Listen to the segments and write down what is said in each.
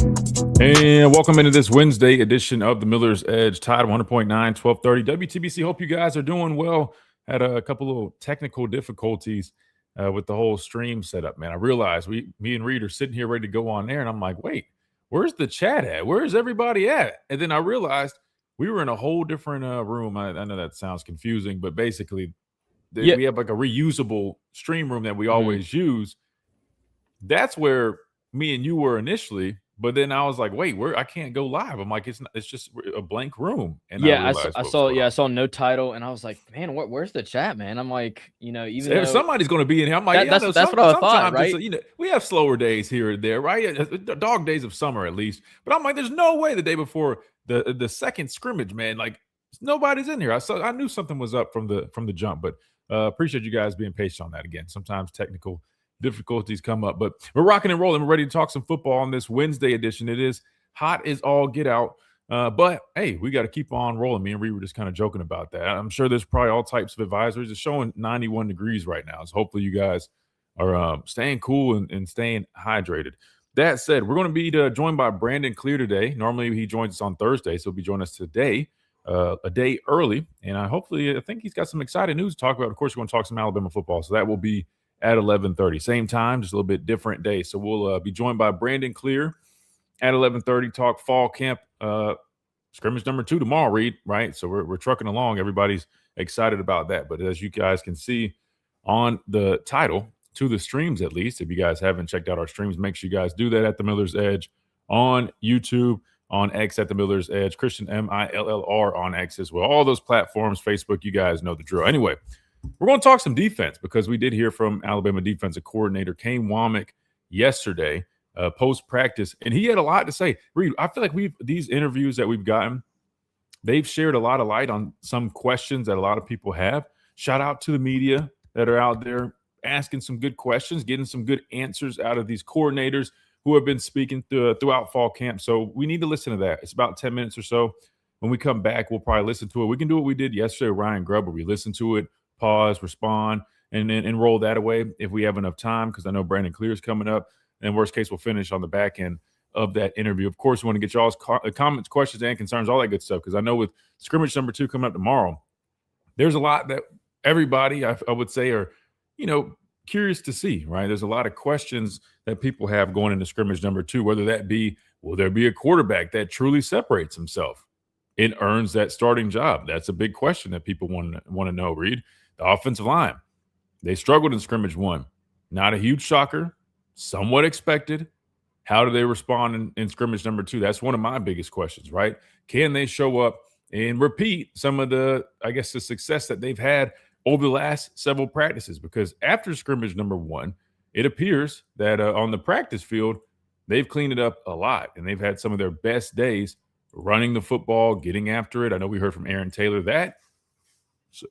And welcome into this Wednesday edition of the Miller's Edge, Tide 100.9, 1230 WTBC. Hope you guys are doing well. Had a couple of technical difficulties with the whole stream setup, man. I realized me and Reed are sitting here ready to go on there, and I'm like, wait, where's the chat at? Where's everybody at? And then I realized we were in a whole different room. I know that sounds confusing, but basically, Yeah. we have like a reusable stream room that we Mhm. always use. That's where me and you were initially, but then I was like, wait, where I can't go live. I'm like, it's just a blank room. And I Yeah, I saw realized I what was saw going yeah, I on. saw no title, and I was like, "Man, where's the chat, man?" I'm like, even If though somebody's going to be in here, I'm like, that yeah, I that's know. that's what I thought, Sometimes it's right? we have slower days here and there, right? Dog days of summer at least. But I'm like, there's no way the day before the second scrimmage, man, like nobody's in here. I knew something was up from the jump, but appreciate you guys being patient on that. Again, sometimes technical difficulties come up, but we're rocking and rolling. We're ready to talk some football on this Wednesday edition. It is hot as all get out. But hey, we got to keep on rolling. Me and Reed were just kind of joking about that. I'm sure there's probably all types of advisories. It's showing 91 degrees right now. So hopefully you guys are staying cool and staying hydrated. That said, we're going to be joined by Brandon Clear today. Normally he joins us on Thursday, so he'll be joining us today, a day early. And I think he's got some exciting news to talk about. Of course, we're going to talk some Alabama football, so that will be at 11:30. Same time, just a little bit different day. So we'll be joined by Brandon Clear at 11:30. Talk fall camp scrimmage number 2 tomorrow, Reed, right? So we're trucking along. Everybody's excited about that. But as you guys can see on the title, to the streams at least, if you guys haven't checked out our streams, make sure you guys do that at the Miller's Edge on YouTube, on X at the Miller's Edge, Christian Millr on X as well. All those platforms, Facebook, you guys know the drill. Anyway, we're going to talk some defense because we did hear from Alabama defensive coordinator Kane Womack yesterday post practice, and he had a lot to say. Reed, I feel like these interviews that we've gotten, they've shared a lot of light on some questions that a lot of people have. Shout out to the media that are out there asking some good questions, getting some good answers out of these coordinators who have been speaking throughout fall camp. So we need to listen to that. It's about 10 minutes or so. When we come back, we'll probably listen to it. We can do what we did yesterday with Ryan Grubb, where we listen to it, pause, respond, and then roll that away if we have enough time, because I know Brandon Clear is coming up. And worst case, we'll finish on the back end of that interview. Of course, we want to get y'all's comments, questions, and concerns, all that good stuff, because I know with scrimmage number 2 coming up tomorrow, there's a lot that everybody, I would say, are, curious to see, right? There's a lot of questions that people have going into scrimmage number 2, whether that be, will there be a quarterback that truly separates himself and earns that starting job? That's a big question that people want to know, Reed. The offensive line, they struggled in scrimmage 1. Not a huge shocker, somewhat expected. How do they respond in scrimmage number 2? That's one of my biggest questions, right? Can they show up and repeat some of the success that they've had over the last several practices? Because after scrimmage number 1, it appears that on the practice field, they've cleaned it up a lot, and they've had some of their best days running the football, getting after it. I know we heard from Aaron Taylor that,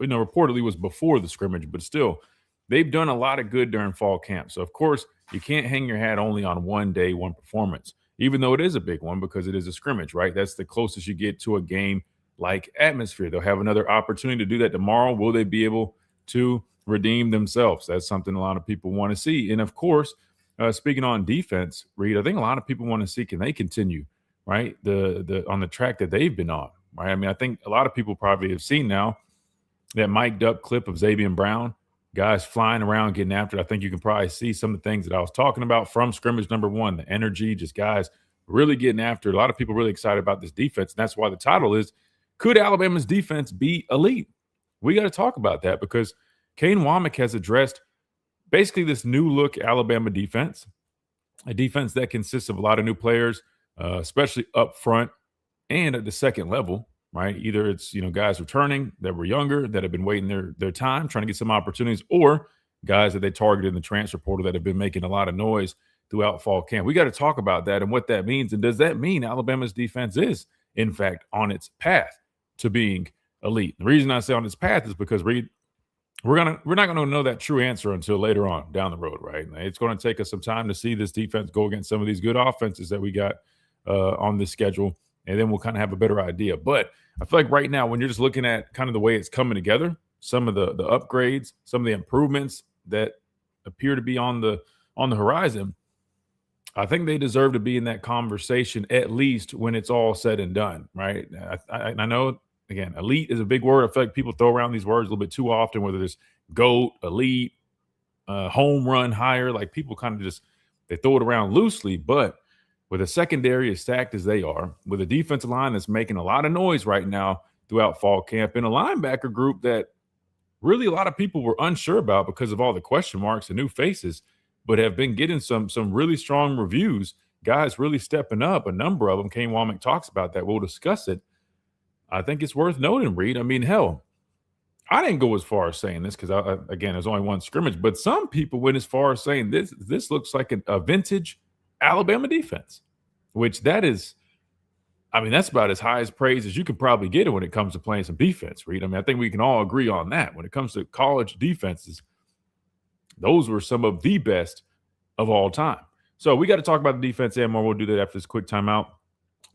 reportedly was before the scrimmage, but still, they've done a lot of good during fall camp. So, of course, you can't hang your hat only on one day, one performance, even though it is a big one because it is a scrimmage, right? That's the closest you get to a game-like atmosphere. They'll have another opportunity to do that tomorrow. Will they be able to redeem themselves? That's something a lot of people want to see. And, of course, speaking on defense, Reed, I think a lot of people want to see, can they continue, right, on the track that they've been on, right? I mean, I think a lot of people probably have seen now that mic'd up clip of Xavier Brown, guys flying around, getting after it. I think you can probably see some of the things that I was talking about from scrimmage number 1, the energy, just guys really getting after it. A lot of people really excited about this defense, and that's why the title is, could Alabama's defense be elite? We got to talk about that because Kane Womack has addressed basically this new look Alabama defense, a defense that consists of a lot of new players, especially up front and at the second level. Right? Either it's, guys returning that were younger, that have been waiting their time, trying to get some opportunities, or guys that they targeted in the transfer portal that have been making a lot of noise throughout fall camp. We got to talk about that and what that means. And does that mean Alabama's defense is, in fact, on its path to being elite? The reason I say on its path is because, Reed, we're not going to know that true answer until later on down the road, right? It's going to take us some time to see this defense go against some of these good offenses that we got on this schedule, and then we'll kind of have a better idea. But I feel like right now, when you're just looking at kind of the way it's coming together, some of the upgrades, some of the improvements that appear to be on the horizon, I think they deserve to be in that conversation at least when it's all said and done, right? I know, again, elite is a big word. I feel like people throw around these words a little bit too often, whether it's GOAT, elite, home run, higher. Like people kind of just they throw it around loosely. But with a secondary as stacked as they are, with a defensive line that's making a lot of noise right now throughout fall camp, and a linebacker group that really a lot of people were unsure about because of all the question marks and new faces, but have been getting some really strong reviews. Guys really stepping up. A number of them. Kane Womack talks about that. We'll discuss it. I think it's worth noting, Reed. I mean, hell, I didn't go as far as saying this because, again, there's only one scrimmage, but some people went as far as saying this looks like a vintage Alabama defense, which that is, I mean, that's about as high as praise as you can probably get it when it comes to playing some defense, Reed. I mean, I think we can all agree on that. When it comes to college defenses, those were some of the best of all time. So we got to talk about the defense and more. We'll do that after this quick timeout.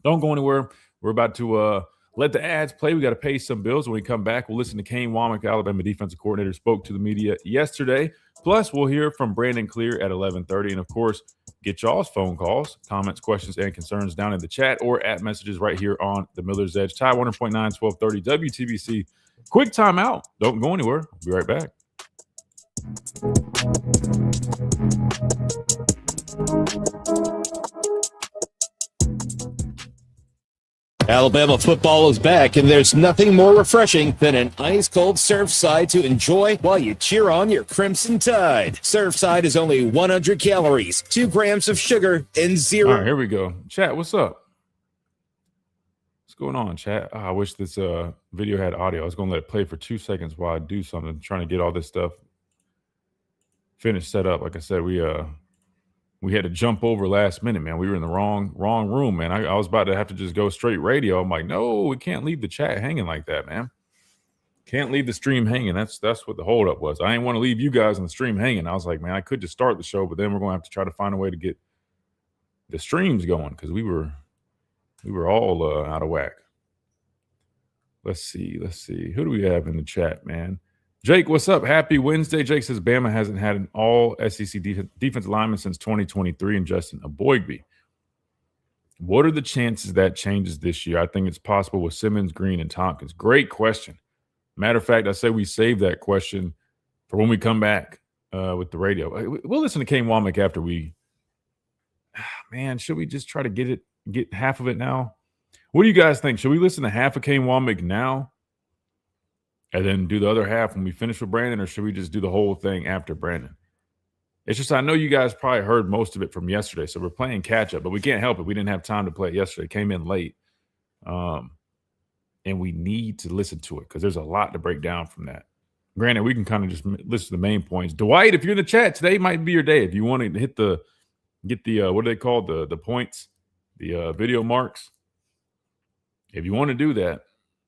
Don't go anywhere. We're about to let the ads play. We got to pay some bills. When we come back, we'll listen to Kane Womack, Alabama defensive coordinator, spoke to the media yesterday. Plus, we'll hear from Brandon Clear at 11:30. And, of course, get y'all's phone calls, comments, questions, and concerns down in the chat or at messages right here on the Miller's Edge. Ty 100.9, 1230 WTBC. Quick timeout. Don't go anywhere. We'll be right back. Alabama football is back, and there's nothing more refreshing than an ice-cold Surfside to enjoy while you cheer on your Crimson Tide. Surfside is only 100 calories, 2 grams of sugar, and 0. All right, here we go. Chat, what's up? What's going on, chat? I wish this video had audio. I was going to let it play for 2 seconds while I do something, trying to get all this stuff finished, set up. Like I said, we had to jump over last minute, man. We were in the wrong room, man. I was about to have to just go straight radio. I'm like, no, we can't leave the chat hanging like that, man. Can't leave the stream hanging. That's what the holdup was. I didn't want to leave you guys on the stream hanging. I was like, man, I could just start the show, but then we're going to have to try to find a way to get the streams going because we were all out of whack. Let's see. Who do we have in the chat, man? Jake, what's up? Happy Wednesday. Jake says Bama hasn't had an all-SEC defensive lineman since 2023 and Justin Aboigbe. What are the chances that changes this year? I think it's possible with Simmons, Green, and Tompkins. Great question. Matter of fact, I say we save that question for when we come back with the radio. We'll listen to Kane Womack after we – man, should we just try to get half of it now? What do you guys think? Should we listen to half of Kane Womack now? And then do the other half when we finish with Brandon, or should we just do the whole thing after Brandon? It's just I know you guys probably heard most of it from yesterday, so we're playing catch-up, but we can't help it. We didn't have time to play it yesterday. Came in late. And we need to listen to it because there's a lot to break down from that. Granted, we can kind of just listen to the main points. Dwight, if you're in the chat, today might be your day. If you want to get the what do they call the points, the video marks. If you want to do that,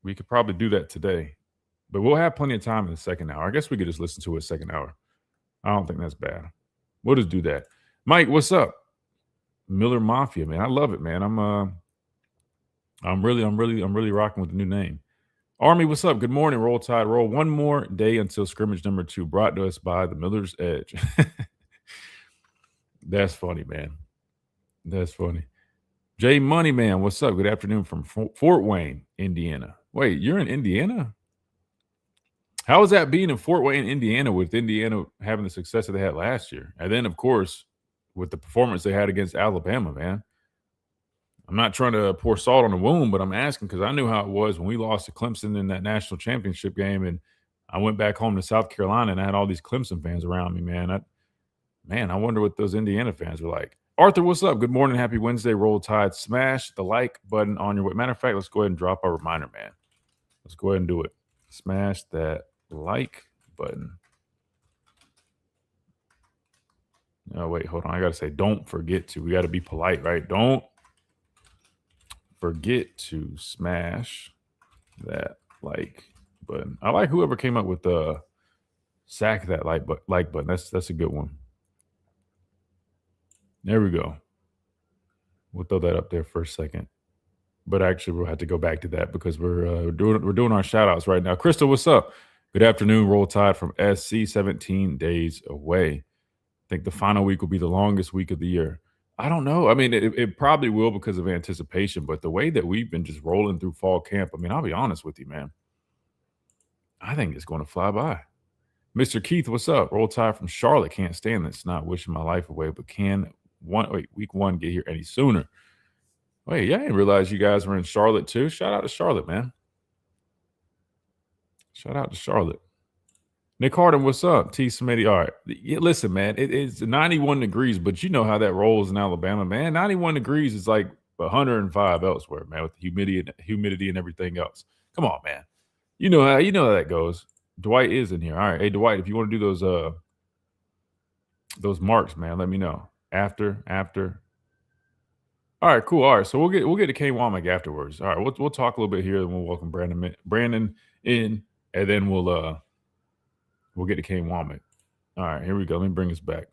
we could probably do that today. But we'll have plenty of time in the second hour. I guess we could just listen to it second hour. I don't think that's bad. We'll just do that. Mike, what's up? Miller Mafia, man. I love it, man. I'm really rocking with the new name. Army, what's up? Good morning. Roll Tide, roll. One more day until scrimmage number 2, brought to us by the Miller's Edge. That's funny, man. That's funny. Jay Money, man. What's up? Good afternoon from Fort Wayne, Indiana. Wait, you're in Indiana? How is that being in Fort Wayne, Indiana, with Indiana having the success that they had last year? And then, of course, with the performance they had against Alabama, man. I'm not trying to pour salt on the wound, but I'm asking because I knew how it was when we lost to Clemson in that national championship game. And I went back home to South Carolina and I had all these Clemson fans around me, man. I wonder what those Indiana fans were like. Arthur, what's up? Good morning. Happy Wednesday. Roll Tide. Smash the like button on your way. Matter of fact, let's go ahead and drop our reminder, man. Let's go ahead and do it. Smash that like button. Oh, wait, hold on. I got to say, don't forget to. We got to be polite, right? Don't forget to smash that like button. I like whoever came up with the sack that like button. That's a good one. There we go. We'll throw that up there for a second. But actually, we'll have to go back to that because we're doing our shout outs right now. Crystal, what's up? Good afternoon. Roll Tide from SC, 17 days away. I think the final week will be the longest week of the year. I don't know. I mean, it probably will because of anticipation, but the way that we've been just rolling through fall camp, I mean, I'll be honest with you, man. I think it's going to fly by. Mr. Keith, what's up? Roll Tide from Charlotte. Can't stand this. Not wishing my life away, but week one get here any sooner? Wait, yeah, I didn't realize you guys were in Charlotte too. Shout out to Charlotte, man. Shout out to Charlotte. Nick Harden, what's up? T. Smitty. All right. Yeah, listen, man, it's 91 degrees, but you know how that rolls in Alabama, man. 91 degrees is like 105 elsewhere, man, with the humidity and everything else. Come on, man. You know how that goes. Dwight is in here. All right. Hey, Dwight, if you want to do those marks, man, let me know. After. All right, cool. All right. So we'll get to Kane Womack afterwards. All right, we'll talk a little bit here, and we'll welcome Brandon in, and then we'll get to Kane Womack. All right, here we go. Let me bring this back.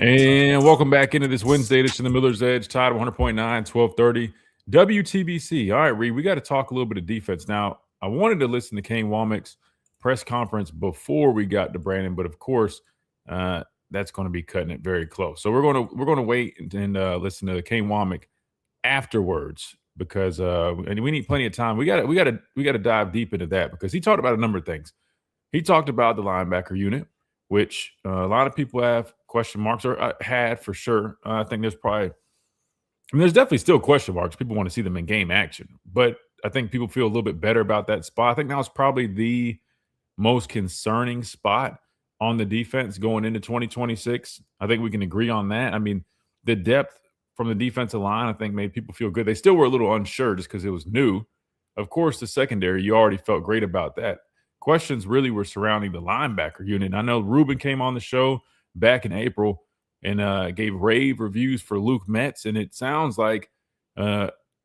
And welcome back into this Wednesday edition of the Miller's Edge, Tide 100.9, 1230 WTBC. All right, Reed, we got to talk a little bit of defense. Now, I wanted to listen to Kane Womack's press conference before we got to Brandon, but of course, that's going to be cutting it very close. So we're going to wait and listen to Kane Womack afterwards because and we need plenty of time. We got to dive deep into that because he talked about a number of things. He talked about the linebacker unit, which a lot of people have question marks or had for sure. I think there's definitely still question marks. People want to see them in game action, but I think people feel a little bit better about that spot. I think that was probably the most concerning spot on the defense going into 2026. I think we can agree on that. I mean, the depth from the defensive line, I think, made people feel good. They still were a little unsure just because it was new. Of course, the secondary, you already felt great about that. Questions really were surrounding the linebacker unit. I know Ruben came on the show back in April and gave rave reviews for Luke Metz, and it sounds like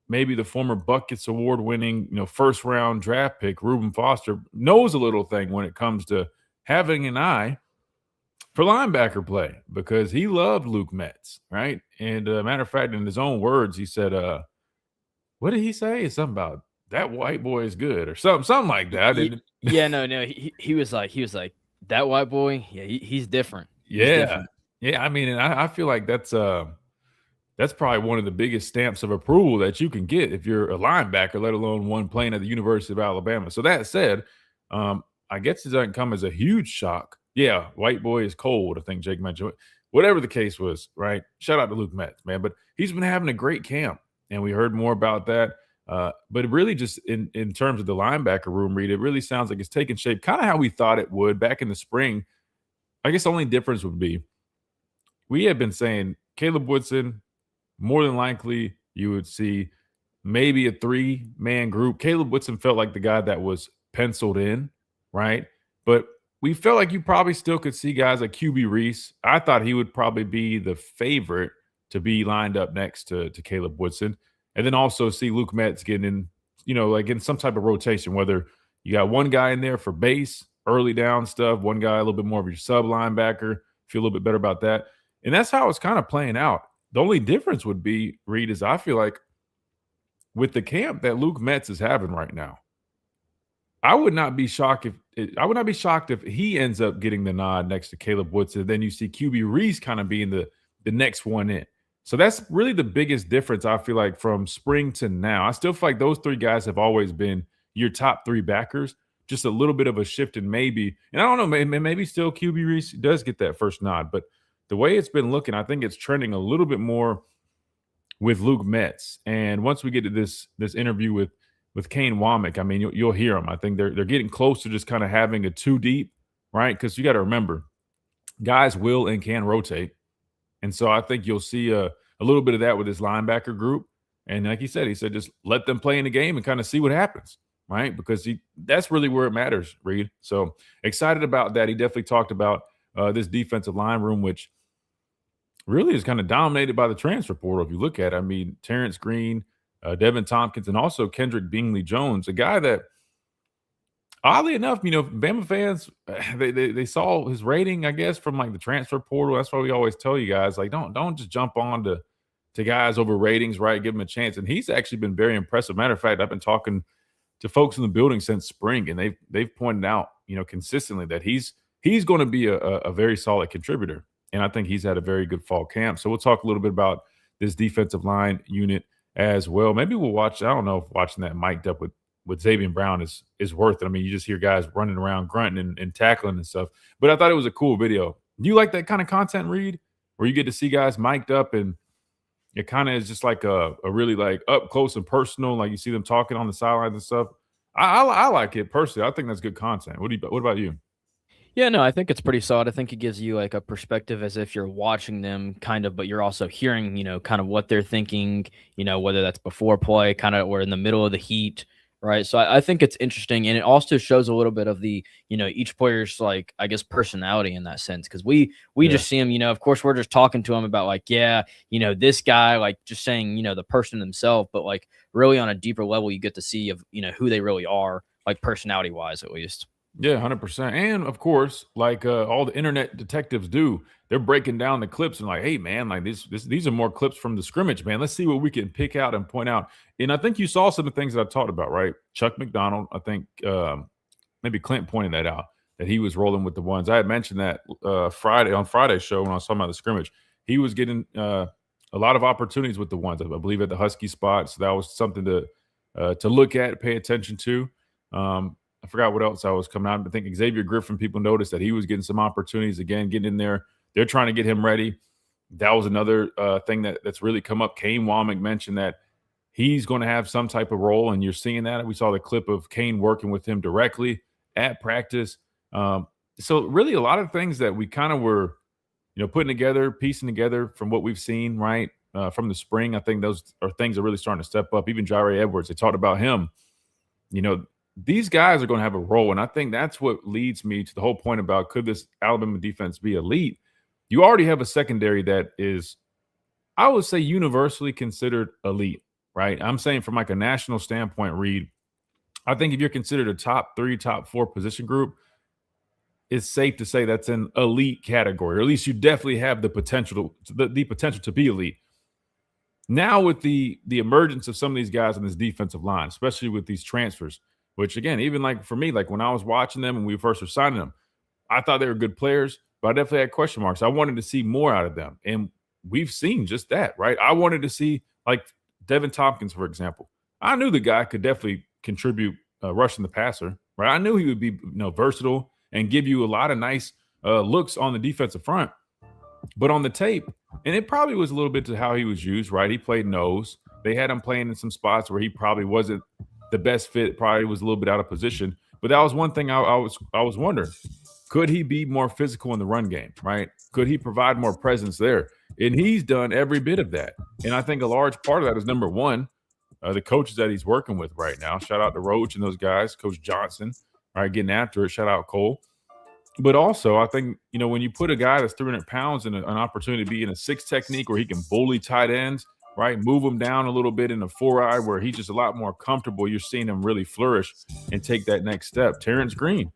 maybe the former Buckets award-winning, first-round draft pick Reuben Foster knows a little thing when it comes to having an eye for linebacker play because he loved Luke Metz, right? And matter of fact, in his own words, he said, what did he say? It's something about that white boy is good or something like that. No. He was like, that white boy, yeah, he's different. Yeah. I mean, and I feel like that's probably one of the biggest stamps of approval that you can get if you're a linebacker, let alone one playing at the University of Alabama. So that said, I guess it doesn't come as a huge shock. Yeah, white boy is cold, I think Jake mentioned. Whatever the case was, right? Shout out to Luke Metz, man. But he's been having a great camp, and we heard more about that. But it really just in terms of the linebacker room, Reed, it really sounds like it's taking shape kind of how we thought it would back in the spring. I guess the only difference would be we had been saying Caleb Woodson, more than likely you would see maybe a 3-man group. Caleb Woodson felt like the guy that was penciled in, right? But we felt like you probably still could see guys like QB Reese. I thought he would probably be the favorite to be lined up next to Caleb Woodson. And then also see Luke Metz getting in, like in some type of rotation, whether you got one guy in there for base, early down stuff, one guy a little bit more of your sub linebacker, feel a little bit better about that. And that's how it's kind of playing out. The only difference would be, Reed, is I feel like with the camp that Luke Metz is having right now, I would not be shocked if he ends up getting the nod next to Caleb Woodson. Then you see QB Reese kind of being the next one in. So that's really the biggest difference, I feel like, from spring to now. I still feel like those three guys have always been your top 3 backers, just a little bit of a shift in maybe. And I don't know, maybe still QB Reese does get that first nod. But the way it's been looking, I think it's trending a little bit more with Luke Metz. And once we get to this interview with Kane Womack, I mean, you'll hear them. I think they're getting close to just kind of having a 2 deep, right? Because you got to remember, guys will and can rotate. And so I think you'll see a little bit of that with this linebacker group. And like he said just let them play in the game and kind of see what happens, right? Because that's really where it matters, Reed. So excited about that. He definitely talked about this defensive line room, which really is kind of dominated by the transfer portal. If you look at it, I mean, Terrence Green, Devin Tompkins, and also Kendrick Bingley-Jones, a guy that, oddly enough, Bama fans, they saw his rating, I guess, from like the transfer portal. That's why we always tell you guys, like, don't just jump on to guys over ratings, right? Give him a chance. And he's actually been very impressive. Matter of fact, I've been talking to folks in the building since spring, and they've pointed out, consistently that he's he's going to be a very solid contributor. And I think he's had a very good fall camp. So we'll talk a little bit about this defensive line unit as well. Maybe we'll watch. I don't know if watching that mic'd up with Xavier Brown is worth it. I mean, you just hear guys running around, grunting and tackling and stuff. But I thought it was a cool video. Do you like that kind of content, Reed, where you get to see guys mic'd up and it kind of is just like a really like up close and personal, like you see them talking on the sidelines and stuff? I like it personally. I think that's good content. What about you? Yeah, no, I think it's pretty solid. I think it gives you like a perspective as if you're watching them kind of, but you're also hearing, kind of what they're thinking, whether that's before play, kind of, or in the middle of the heat, right? So I think it's interesting. And it also shows a little bit of the, each player's like, I guess, personality in that sense. Cause we just see them, of course, we're just talking to them about like, yeah, this guy, like just saying, the person themselves, but like really on a deeper level, you get to see of, who they really are, like personality wise, at least. Yeah, 100%. And of course, like all the internet detectives do, they're breaking down the clips and like, hey man, like these are more clips from the scrimmage, man. Let's see what we can pick out and point out. And I think you saw some of the things that I talked about, right? Chuck McDonald, I think maybe Clint pointed that out, that he was rolling with the ones. I had mentioned that on Friday's show when I was talking about the scrimmage. He was getting a lot of opportunities with the ones, I believe, at the Husky spot. So that was something to look at, pay attention to. I forgot what else I was coming out. I think Xavier Griffin, people noticed that he was getting some opportunities again, getting in there. They're trying to get him ready. That was another thing that's really come up. Kane Womack mentioned that he's going to have some type of role, and you're seeing that. We saw the clip of Kane working with him directly at practice. So really a lot of things that we kind of were, putting together, piecing together from what we've seen, right, from the spring. I think those are things that are really starting to step up. Even Jaire Edwards, they talked about him. These guys are going to have a role, and I think that's what leads me to the whole point about could this Alabama defense be elite? You already have a secondary that is, I would say, universally considered elite, right? I'm saying from like a national standpoint, Reed, I think if you're considered a top 3, top 4 position group, it's safe to say that's an elite category, or at least you definitely have the potential to be elite. Now with the emergence of some of these guys on this defensive line, especially with these transfers, which again, even like for me, like when I was watching them and we first were signing them, I thought they were good players, but I definitely had question marks. I wanted to see more out of them. And we've seen just that, right? I wanted to see like Devin Tompkins, for example. I knew the guy could definitely contribute rushing the passer, right? I knew he would be versatile and give you a lot of nice looks on the defensive front. But on the tape, and it probably was a little bit to how he was used, right? He played nose. They had him playing in some spots where he probably wasn't the best fit, probably was a little bit out of position. But that was one thing I was wondering. Could he be more physical in the run game, right? Could he provide more presence there? And he's done every bit of that. And I think a large part of that is, number one, the coaches that he's working with right now. Shout out to Roach and those guys, Coach Johnson, right, getting after it. Shout out Cole. But also, I think, when you put a guy that's 300 pounds in an opportunity to be in a 6 technique where he can bully tight ends, right, move him down a little bit in a 4-eye where he's just a lot more comfortable, you're seeing him really flourish and take that next step. Terrence Green,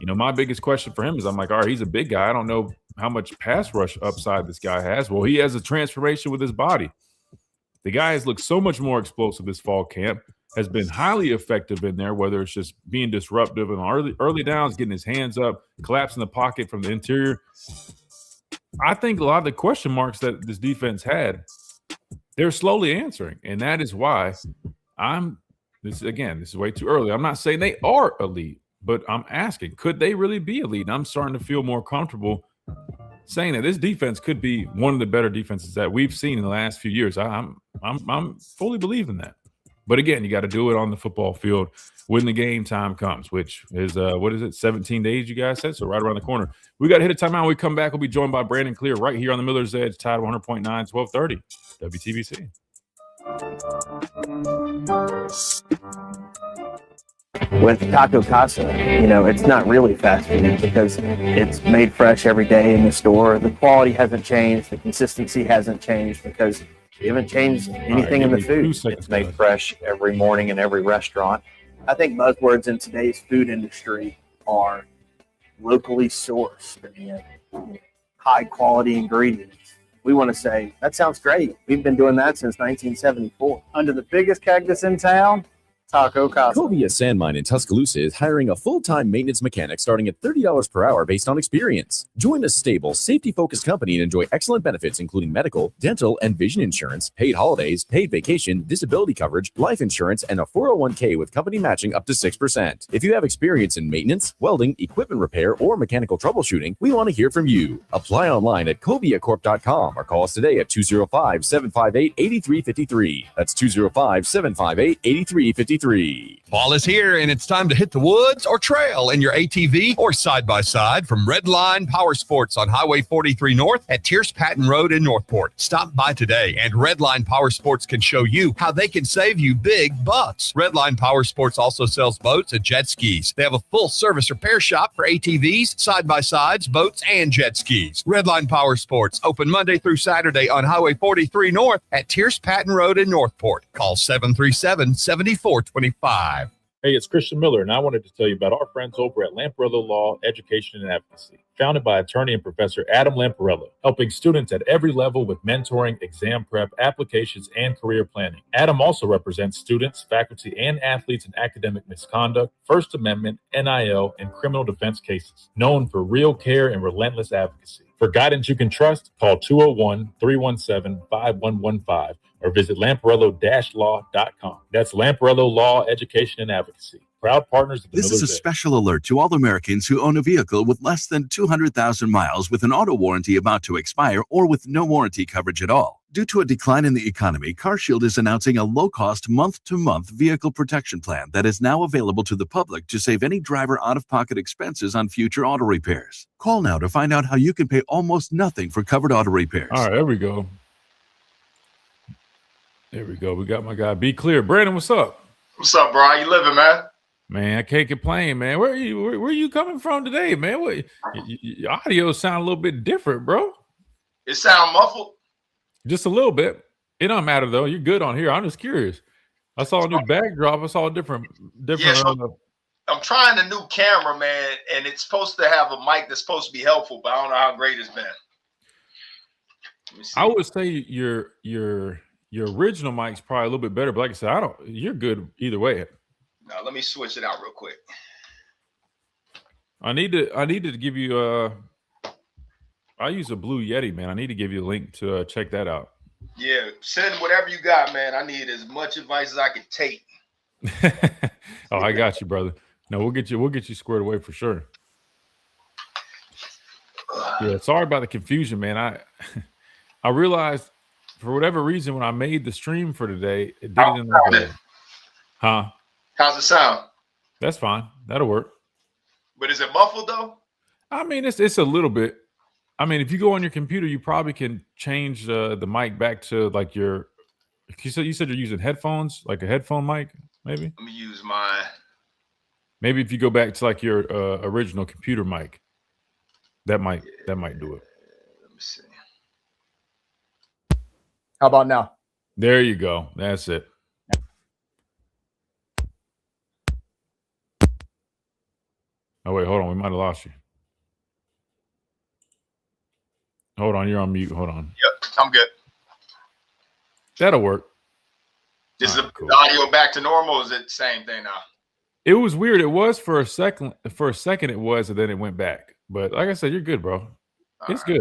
my biggest question for him is I'm like, all right, he's a big guy. I don't know how much pass rush upside this guy has. Well, he has a transformation with his body. The guy has looked so much more explosive this fall camp, has been highly effective in there, whether it's just being disruptive and early downs, getting his hands up, collapsing the pocket from the interior. I think a lot of the question marks that this defense had, they're slowly answering. And that is why this is way too early. I'm not saying they are elite, but I'm asking, could they really be elite? And I'm starting to feel more comfortable saying that this defense could be one of the better defenses that we've seen in the last few years. I'm fully believing that. But again, you got to do it on the football field when the game time comes, which is 17 days, you guys said, so right around the corner. We got to hit a timeout. When we come back, we'll be joined by Brandon Clear right here on the Miller's Edge, Tide 100.9, 1230, WTBC. With Taco Casa, it's not really fast food because it's made fresh every day in the store. The quality hasn't changed. The consistency hasn't changed because we haven't changed anything in the food. It's made fresh every morning in every restaurant. I think buzzwords in today's food industry are locally sourced and high quality ingredients. We want to say, that sounds great. We've been doing that since 1974. Under the biggest cactus in town, Taco Casa. Covia Sandmine in Tuscaloosa is hiring a full-time maintenance mechanic starting at $30 per hour based on experience. Join a stable, safety-focused company and enjoy excellent benefits including medical, dental, and vision insurance, paid holidays, paid vacation, disability coverage, life insurance, and a 401k with company matching up to 6%. If you have experience in maintenance, welding, equipment repair, or mechanical troubleshooting, we want to hear from you. Apply online at coviacorp.com or call us today at 205-758-8353. That's 205-758-8353. Fall is here, and it's time to hit the woods or trail in your ATV or side-by-side from Redline Power Sports on Highway 43 North at Tierce Patton Road in Northport. Stop by today, and Redline Power Sports can show you how they can save you big bucks. Redline Power Sports also sells boats and jet skis. They have a full-service repair shop for ATVs, side-by-sides, boats, and jet skis. Redline Power Sports, open Monday through Saturday on Highway 43 North at Tierce Patton Road in Northport. Call 737-7425. Hey, it's Christian Miller, and I wanted to tell you about our friends over at Lamparello Law, Education, and Advocacy. Founded by attorney and professor Adam Lamparello, helping students at every level with mentoring, exam prep, applications, and career planning. Adam also represents students, faculty, and athletes in academic misconduct, First Amendment, NIL, and criminal defense cases. Known for real care and relentless advocacy. For guidance you can trust, call 201-317-5115 or visit lamparello-law.com. That's Lamparello Law, Education, and Advocacy. Proud partners of the This is a Miller's Edge. special alert to all Americans who own a vehicle with less than 200,000 miles with an auto warranty about to expire or with no warranty coverage at all. Due to a decline in the economy, CarShield is announcing a low-cost month-to-month vehicle protection plan that is now available to the public to save any driver out-of-pocket expenses on future auto repairs. Call now to find out how you can pay almost nothing for covered auto repairs. All right, there we go. There we go. We got my guy. Be clear. Brandon, what's up? What's up, bro? How you living, man? Man, I can't complain, man. Where are you? Where are you coming from today, man? What, your audio sound a little bit different, bro. It sound muffled. Just a little bit. It don't matter though. You're good on here. I'm just curious. I saw a new backdrop. I saw a different. Yeah, so I'm trying a new camera, man, and it's supposed to have a mic that's supposed to be helpful, but I don't know how great it's been. Let me see. I would say your original mic's probably a little bit better, but like I said, you're good either way. Now let me switch it out real quick. I needed to give you I use a Blue Yeti, man. I need to give you a link to check that out. Yeah, send whatever you got, man. I need as much advice as I can take. Oh, I got you, brother. No, we'll get you squared away for sure. Yeah, sorry about the confusion, man. I realized for whatever reason when I made the stream for today, it didn't. Huh? How's it sound? That's fine. That'll work. But is it muffled though? I mean, it's a little bit. I mean, if you go on your computer, you probably can change the mic back to like your. You said you're using headphones, like a headphone mic, maybe. Let me use my. Maybe if you go back to like your original computer mic, that might do it. Let me see. How about now? There you go. That's it. Oh wait, hold on. We might have lost you. Hold on, you're on mute. Hold on. Yep, I'm good. That'll work. Is the audio back to normal? Or is it the same thing now? It was weird. It was for a second. For a second, it was, and then it went back. But like I said, you're good, bro. It's good.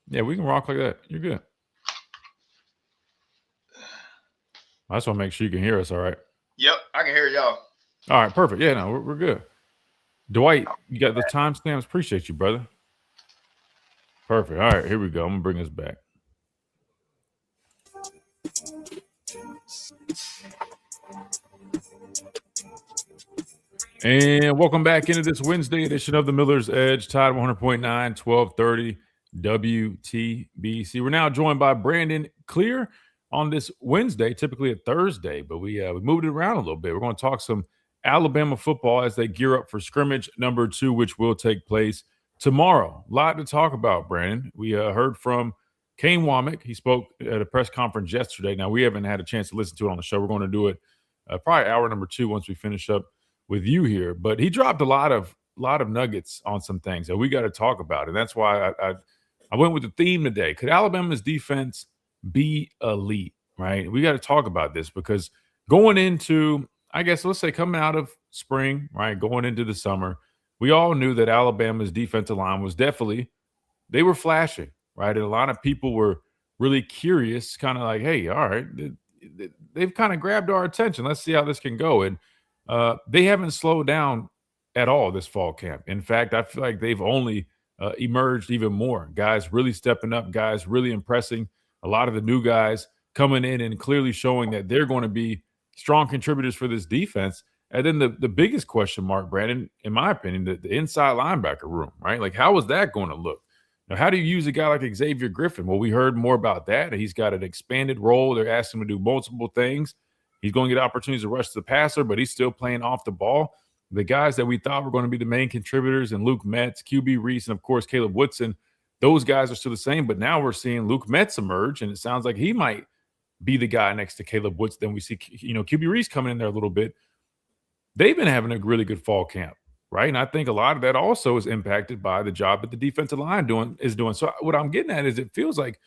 Yeah, we can rock like that. You're good. I just want to make sure you can hear us. All right. Yep, I can hear y'all. All right, perfect. Yeah, no, we're good. Dwight, you got the timestamps. Appreciate you, brother. Perfect. All right, here we go. I'm gonna bring us back. And welcome back into this Wednesday edition of the Miller's Edge, Tide 100.9, 1230 WTBC. We're now joined by Brandon Clear on this Wednesday, typically a Thursday, but we moved it around a little bit. We're going to talk some Alabama football as they gear up for scrimmage number 2, which will take place tomorrow. A lot to talk about, Brandon. We heard from Kane Womack. He spoke at a press conference yesterday. Now, we haven't had a chance to listen to it on the show. We're going to do it probably hour number 2 once we finish up with you here. But he dropped a lot of nuggets on some things that we got to talk about. And that's why I went with the theme today. Could Alabama's defense be elite? right? We got to talk about this because going into, I guess, let's say coming out of spring, right, going into the summer, we all knew that Alabama's defensive line was definitely, they were flashing, right? And a lot of people were really curious, kind of like, hey, all right, they've kind of grabbed our attention. Let's see how this can go. And they haven't slowed down at all this fall camp. In fact, I feel like they've only emerged even more. Guys really stepping up, guys really impressing. A lot of the new guys coming in and clearly showing that they're going to be strong contributors for this defense. And then the biggest question mark, Brandon, in my opinion, the inside linebacker room, right? Like, how is that going to look? Now, how do you use a guy like Xavier Griffin? Well, we heard more about that. He's got an expanded role. They're asking him to do multiple things. He's going to get opportunities to rush the passer, but he's still playing off the ball. The guys that we thought were going to be the main contributors, and Luke Metz, QB Reese, and of course Caleb Woodson, those guys are still the same. But now we're seeing Luke Metz emerge, and it sounds like he might be the guy next to Caleb Woodson. Then we see, QB Reese coming in there a little bit. They've been having a really good fall camp, right? And I think a lot of that also is impacted by the job that the defensive line is doing. So what I'm getting at is it feels like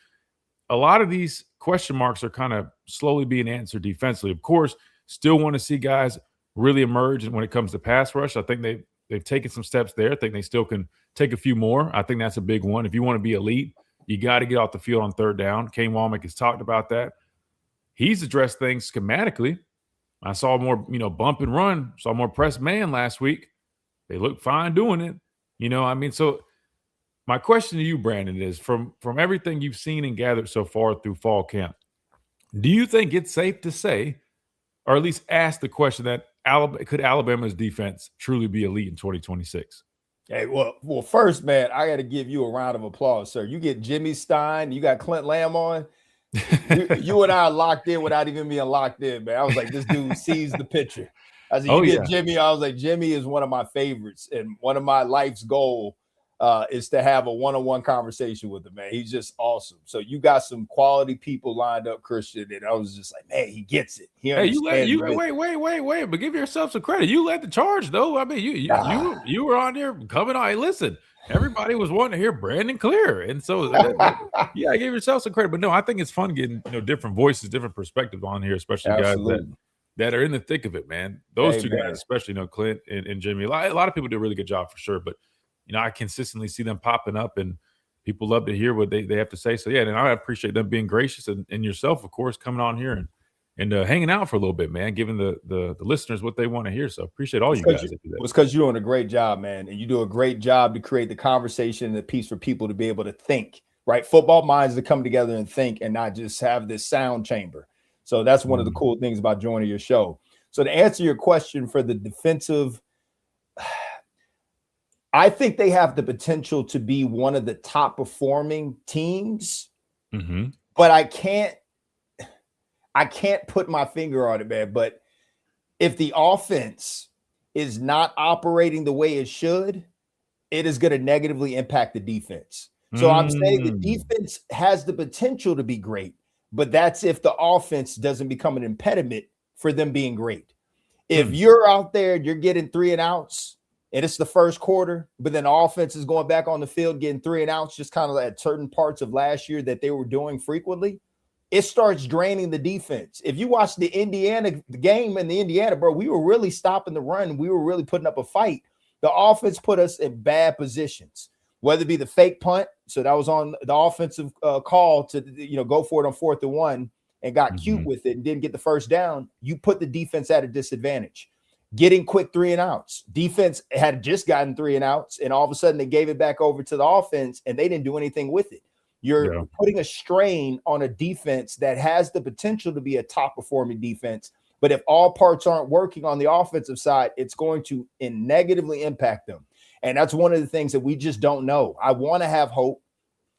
a lot of these question marks are kind of slowly being answered defensively. Of course, still want to see guys really emerge when it comes to pass rush. I think they've taken some steps there. I think they still can take a few more. I think that's a big one. If you want to be elite, you got to get off the field on third down. Kane Walmack has talked about that. He's addressed things schematically. I saw more, bump and run, saw more press man last week. They look fine doing it. So my question to you, Brandon, is from everything you've seen and gathered so far through fall camp, do you think it's safe to say, or at least ask the question, that could Alabama's defense truly be elite in 2026? Hey, well, first, man, I got to give you a round of applause, sir. You get Jimmy Stein, you got Clint Lamb on. You and I are locked in without even being locked in, man. I was like, this dude sees the picture. I said, get Jimmy. I was like, Jimmy is one of my favorites, and one of my life's goal is to have a one-on-one conversation with him, man. He's just awesome. So you got some quality people lined up, Christian, and I was just like, man, he gets it. Wait, but give yourself some credit. You led the charge, though. I mean, you were on there coming on. Hey, listen, everybody was wanting to hear Brandon Clear, and so yeah, give yourself some credit. But no, I think it's fun getting different voices, different perspectives on here, especially guys that are in the thick of it, man. Those two guys, especially Clint and Jimmy. A lot of people do a really good job for sure, but I consistently see them popping up, and people love to hear what they have to say. So yeah, and I appreciate them being gracious, and yourself, of course, coming on here and hanging out for a little bit, man, giving the listeners what they want to hear. So appreciate all you guys that do that. It's because you're doing a great job, man, and you do a great job to create the conversation and the piece for people to be able to think, right? Football minds to come together and think, and not just have this sound chamber. So that's one of the cool things about joining your show. So to answer your question for the defensive, I think they have the potential to be one of the top performing teams, but I can't put my finger on it, man. But if the offense is not operating the way it should, it is going to negatively impact the defense. So I'm saying the defense has the potential to be great, but that's if the offense doesn't become an impediment for them being great. If you're out there, you're getting 3 and outs, and it's the first quarter, but then the offense is going back on the field getting 3 and outs, just kind of at certain parts of last year that they were doing frequently, it starts draining the defense. If you watch the game in the Indiana, bro, we were really stopping the run. We were really putting up a fight. The offense put us in bad positions, whether it be the fake punt. So that was on the offensive call to, go for it on 4th and 1 and got cute with it and didn't get the first down. You put the defense at a disadvantage. Getting quick 3 and outs. Defense had just gotten 3 and outs, and all of a sudden they gave it back over to the offense, and they didn't do anything with it. You're putting a strain on a defense that has the potential to be a top-performing defense, but if all parts aren't working on the offensive side, it's going to negatively impact them. And that's one of the things that we just don't know. I want to have hope.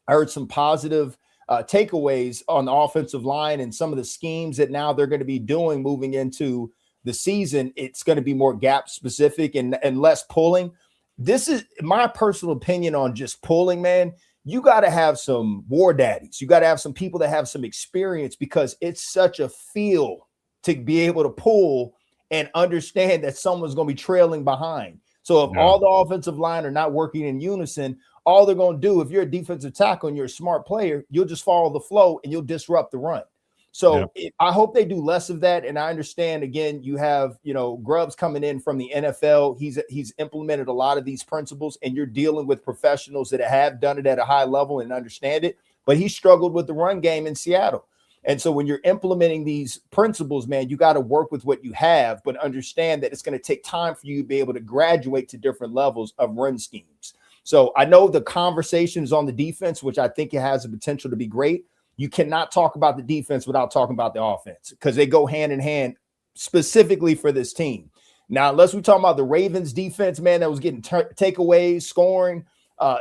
I heard some positive takeaways on the offensive line and some of the schemes that now they're going to be doing moving into the season. It's going to be more gap specific and less pulling. This is my personal opinion on just pulling, man. You got to have some war daddies. You got to have some people that have some experience, because it's such a feel to be able to pull and understand that someone's going to be trailing behind. So if all the offensive line are not working in unison, all they're going to do, if you're a defensive tackle and you're a smart player, you'll just follow the flow and you'll disrupt the run. So I hope they do less of that. And I understand, again, you have, Grubbs coming in from the NFL. He's implemented a lot of these principles, and you're dealing with professionals that have done it at a high level and understand it. But he struggled with the run game in Seattle. And so when you're implementing these principles, man, you got to work with what you have, but understand that it's going to take time for you to be able to graduate to different levels of run schemes. So I know the conversation is on the defense, which I think it has the potential to be great. You cannot talk about the defense without talking about the offense, because they go hand in hand specifically for this team. Now, unless we talk about the Ravens defense, man, that was getting takeaways, scoring,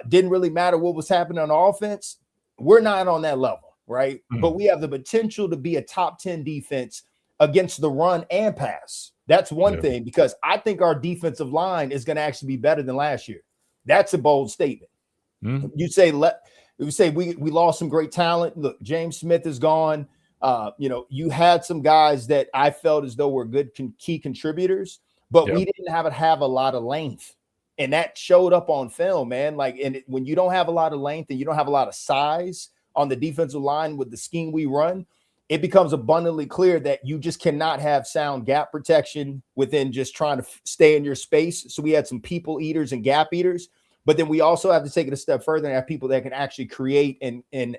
didn't really matter what was happening on offense. We're not on that level, right? But we have the potential to be a top 10 defense against the run and pass. That's one thing, because I think our defensive line is going to actually be better than last year. That's a bold statement. You say we lost some great talent. Look, James Smith is gone. You had some guys that I felt as though were good key contributors, but we didn't have a lot of length. And that showed up on film, man. When you don't have a lot of length and you don't have a lot of size on the defensive line with the scheme we run, it becomes abundantly clear that you just cannot have sound gap protection within just trying to stay in your space. So we had some people eaters and gap eaters, but then we also have to take it a step further and have people that can actually create and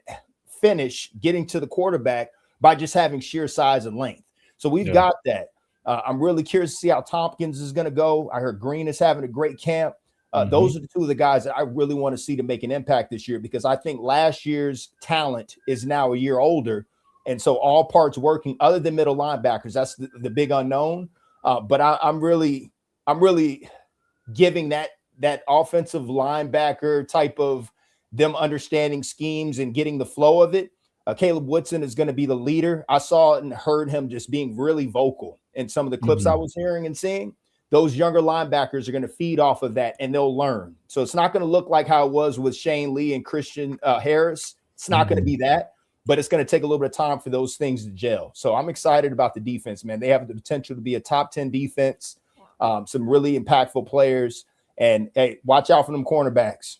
finish getting to the quarterback by just having sheer size and length. So we've got that. I'm really curious to see how Tompkins is going to go. I heard Green is having a great camp. Those are the two of the guys that I really want to see to make an impact this year, because I think last year's talent is now a year older. And so all parts working other than middle linebackers, that's the big unknown. But I'm really giving that offensive linebacker type of them understanding schemes and getting the flow of it. Caleb Woodson is going to be the leader. I saw and heard him just being really vocal in some of the clips I was hearing and seeing. Those younger linebackers are going to feed off of that, and they'll learn. So it's not going to look like how it was with Shane Lee and Christian Harris. It's not going to be that, but it's going to take a little bit of time for those things to gel. So I'm excited about the defense, man. They have the potential to be a top 10 defense, some really impactful players, and hey, watch out for them cornerbacks.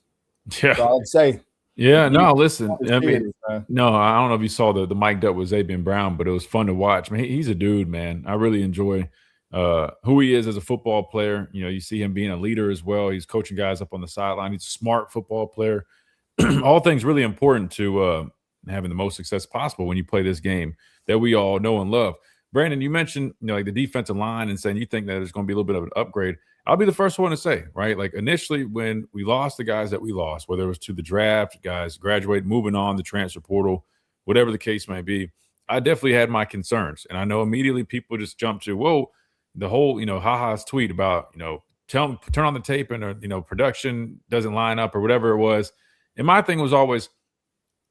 Yeah. That's all I'd say. Yeah, no, listen. I mean, no, I don't know if you saw the mic'd up with Zabian Brown, but it was fun to watch. I mean, he's a dude, man. I really enjoy who he is as a football player. You see him being a leader as well. He's coaching guys up on the sideline. He's a smart football player. All things really important to having the most success possible when you play this game that we all know and love. Brandon, you mentioned like the defensive line and saying you think that there's going to be a little bit of an upgrade. I'll be the first one to say, right? Like initially when we lost the guys that we lost, whether it was to the draft, guys graduate, moving on, the transfer portal, whatever the case may be, I definitely had my concerns. And I know immediately people just jumped to, whoa, the whole, Ha-Ha's tweet about, turn on the tape and, production doesn't line up or whatever it was. And my thing was always,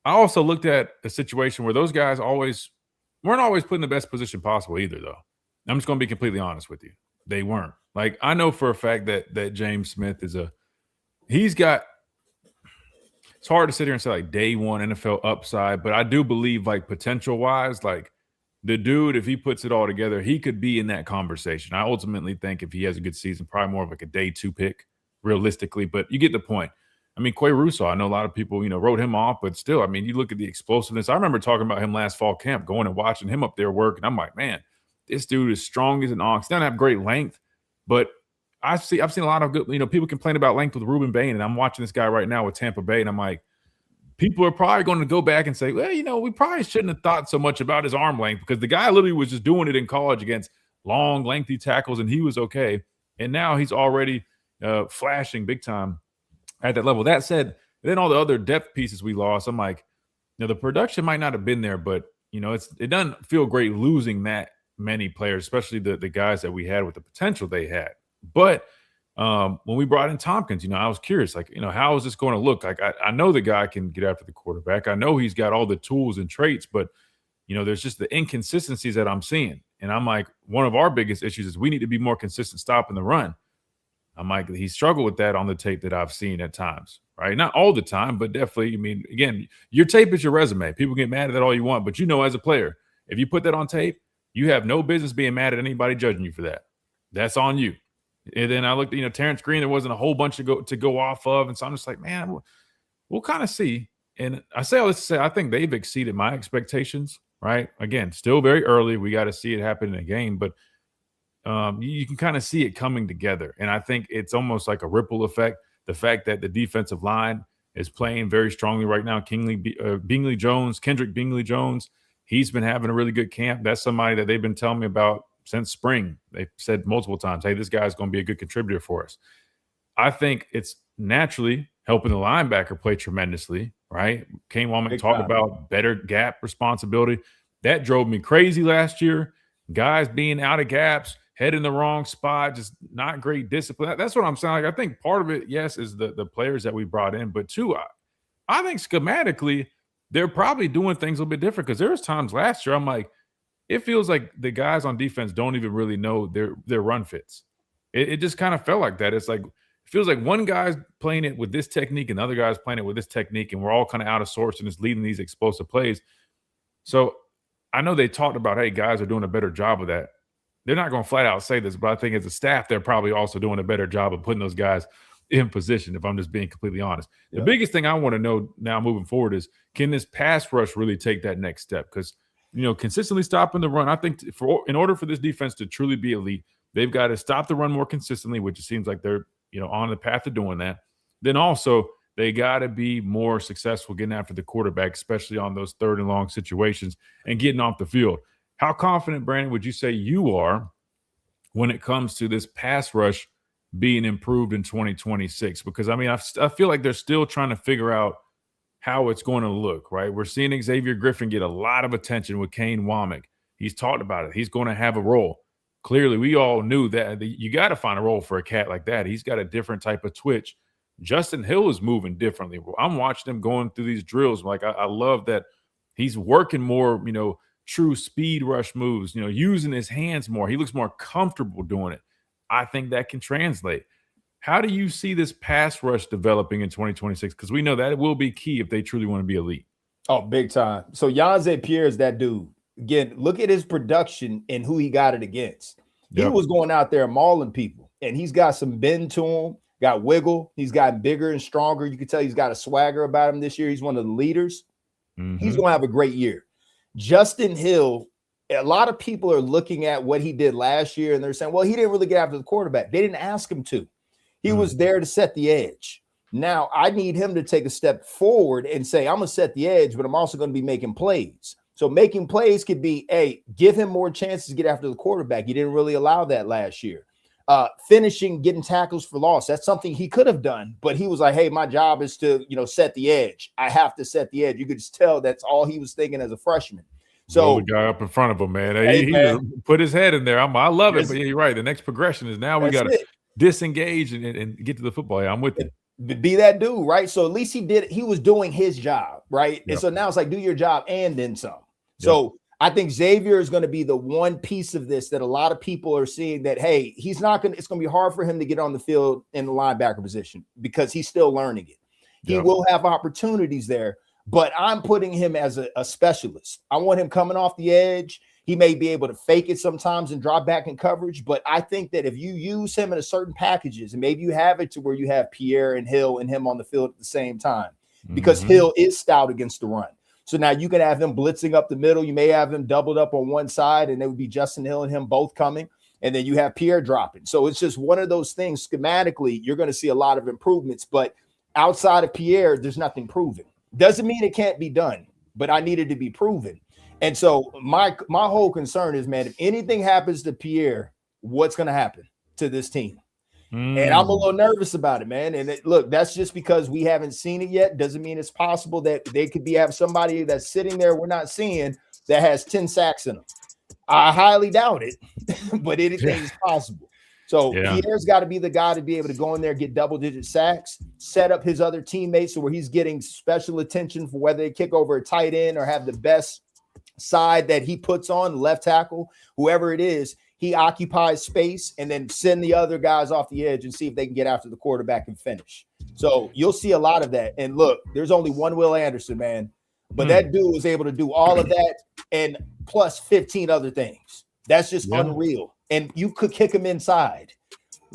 I also looked at a situation where those guys weren't always put in the best position possible either, though. I'm just going to be completely honest with you. They weren't. Like, I know for a fact that James Smith it's hard to sit here and say like day one NFL upside, but I do believe like potential wise, like the dude, if he puts it all together, he could be in that conversation. I ultimately think if he has a good season, probably more of like a day two pick realistically, but you get the point. I mean, Quay Russo, I know a lot of people, wrote him off, but still, I mean, you look at the explosiveness. I remember talking about him last fall camp, going and watching him up there work, and I'm like, man, this dude is strong as an ox. He doesn't have great length, but I've seen a lot of good, people complain about length with Ruben Bain, and I'm watching this guy right now with Tampa Bay, and I'm like, people are probably going to go back and say, well, we probably shouldn't have thought so much about his arm length because the guy literally was just doing it in college against long, lengthy tackles, and he was okay. And now he's already flashing big time at that level. That said, then all the other depth pieces we lost, I'm like, the production might not have been there, but, it doesn't feel great losing that many players, especially the guys that we had with the potential they had. But when we brought in Tompkins, I was curious, like, how is this going to look? Like, I know the guy can get after the quarterback. I know he's got all the tools and traits, but, there's just the inconsistencies that I'm seeing. And I'm like, one of our biggest issues is we need to be more consistent stopping the run. I'm like, he struggled with that on the tape that I've seen at times, right? Not all the time, but definitely, again, your tape is your resume. People get mad at that all you want, but as a player, if you put that on tape, you have no business being mad at anybody judging you for that. That's on you. And then I looked at, Terrence Green, there wasn't a whole bunch to go off of. And so I'm just like, man, we'll kind of see. And I say all this to say, I think they've exceeded my expectations. right? Again, still very early. We got to see it happen in a game, but you can kind of see it coming together. And I think it's almost like a ripple effect. The fact that the defensive line is playing very strongly right now. Kendrick Bingley Jones, he's been having a really good camp. That's somebody that they've been telling me about since spring. They've said multiple times, hey, this guy's going to be a good contributor for us. I think it's naturally helping the linebacker play tremendously, right? Kane Womack talked about better gap responsibility. That drove me crazy last year. Guys being out of gaps, head in the wrong spot, just not great discipline. That's what I'm saying. Like, I think part of it, yes, is the players that we brought in, but two, I think schematically they're probably doing things a little bit different, because there was times last year I'm like, it feels like the guys on defense don't even really know their run fits. It just kind of felt like that. It's like, it feels like one guy's playing it with this technique and the other guy's playing it with this technique, and we're all kind of out of sorts and it's leading these explosive plays. So I know they talked about, hey, guys are doing a better job of that. They're not going to flat out say this, but I think as a staff, they're probably also doing a better job of putting those guys in position, if I'm just being completely honest. The biggest thing I want to know now moving forward is, can this pass rush really take that next step? Because, consistently stopping the run, I think in order for this defense to truly be elite, they've got to stop the run more consistently, which it seems like they're, on the path to doing that. Then also, they got to be more successful getting after the quarterback, especially on those 3rd and long situations and getting off the field. How confident, Brandon, would you say you are when it comes to this pass rush being improved in 2026? Because, I feel like they're still trying to figure out how it's going to look, right? We're seeing Xavier Griffin get a lot of attention with Kane Womack. He's talked about it. He's going to have a role. Clearly, we all knew that you got to find a role for a cat like that. He's got a different type of twitch. Justin Hill is moving differently. I'm watching him going through these drills. Like, I love that he's working more, true speed rush moves, using his hands more. He looks more comfortable doing it. I think that can translate. How do you see this pass rush developing in 2026? Because we know that it will be key if they truly want to be elite. Oh, big time. So Yanze Pierre is that dude. Again, look at his production and who he got it against. He was going out there mauling people, and he's got some bend to him, got wiggle. He's gotten bigger and stronger. You can tell he's got a swagger about him this year. He's one of the leaders. He's going to have a great year. Justin Hill, a lot of people are looking at what he did last year, and they're saying, well, he didn't really get after the quarterback. They didn't ask him to. He was there to set the edge. Now, I need him to take a step forward and say, I'm going to set the edge, but I'm also going to be making plays. So making plays could be, hey, give him more chances to get after the quarterback. He didn't really allow that last year. Finishing, getting tackles for loss. That's something he could have done, but he was like, hey, my job is to, set the edge. I have to set the edge. You could just tell that's all he was thinking as a freshman. So the guy up in front of him, man, he just put his head in there. I love it, but you're right. The next progression is now we got to disengage and get to the football. Yeah, I'm with you. Be that dude, right? So at least he was doing his job, right? And so now it's like, do your job and then some. So I think Xavier is going to be the one piece of this that a lot of people are seeing that, hey, it's going to be hard for him to get on the field in the linebacker position because he's still learning it. He will have opportunities there, but I'm putting him as a specialist. I want him coming off the edge. He may be able to fake it sometimes and drop back in coverage, but I think that if you use him in a certain packages, and maybe you have it to where you have Pierre and Hill and him on the field at the same time, because Hill is stout against the run. So now you can have him blitzing up the middle. You may have him doubled up on one side, and it would be Justin Hill and him both coming. And then you have Pierre dropping. So it's just one of those things. Schematically, you're going to see a lot of improvements. But outside of Pierre, there's nothing proven. Doesn't mean it can't be done, but I need it to be proven. And so my whole concern is, man, if anything happens to Pierre, what's going to happen to this team? And I'm a little nervous about it, man. And look, that's just because we haven't seen it yet. Doesn't mean it's possible that they could have somebody that's sitting there we're not seeing that has 10 sacks in them. I highly doubt it, but anything is possible. So Pierre's got to be the guy to be able to go in there, get double-digit sacks, set up his other teammates so where he's getting special attention for whether they kick over a tight end or have the best side that he puts on, left tackle, whoever it is. He occupies space and then send the other guys off the edge and see if they can get after the quarterback and finish. So you'll see a lot of that. And look, there's only one Will Anderson, man. But that dude was able to do all of that and plus 15 other things. That's just unreal. And you could kick him inside.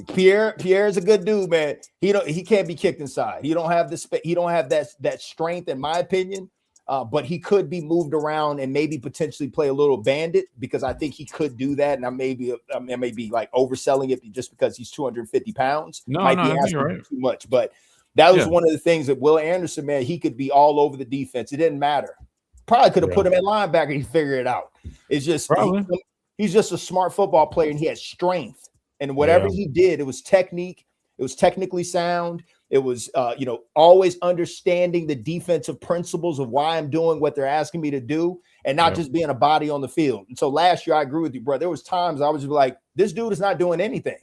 Pierre is a good dude, man. He can't be kicked inside. He don't have the he don't have that strength, in my opinion. but he could be moved around and maybe potentially play a little bandit, because I think he could do that. And I may be like overselling it just because he's 250 pounds. Might be asking too much, but that was one of the things that Will Anderson, man, he could be all over the defense. It didn't matter. Probably could have put him at linebacker. He figured it out. It's just he's just a smart football player, and he has strength. And whatever he did, it was technique. It was technically sound. It was, always understanding the defensive principles of why I'm doing what they're asking me to do, and not just being a body on the field. And so last year, I agree with you, bro. There was times I was just like, this dude is not doing anything.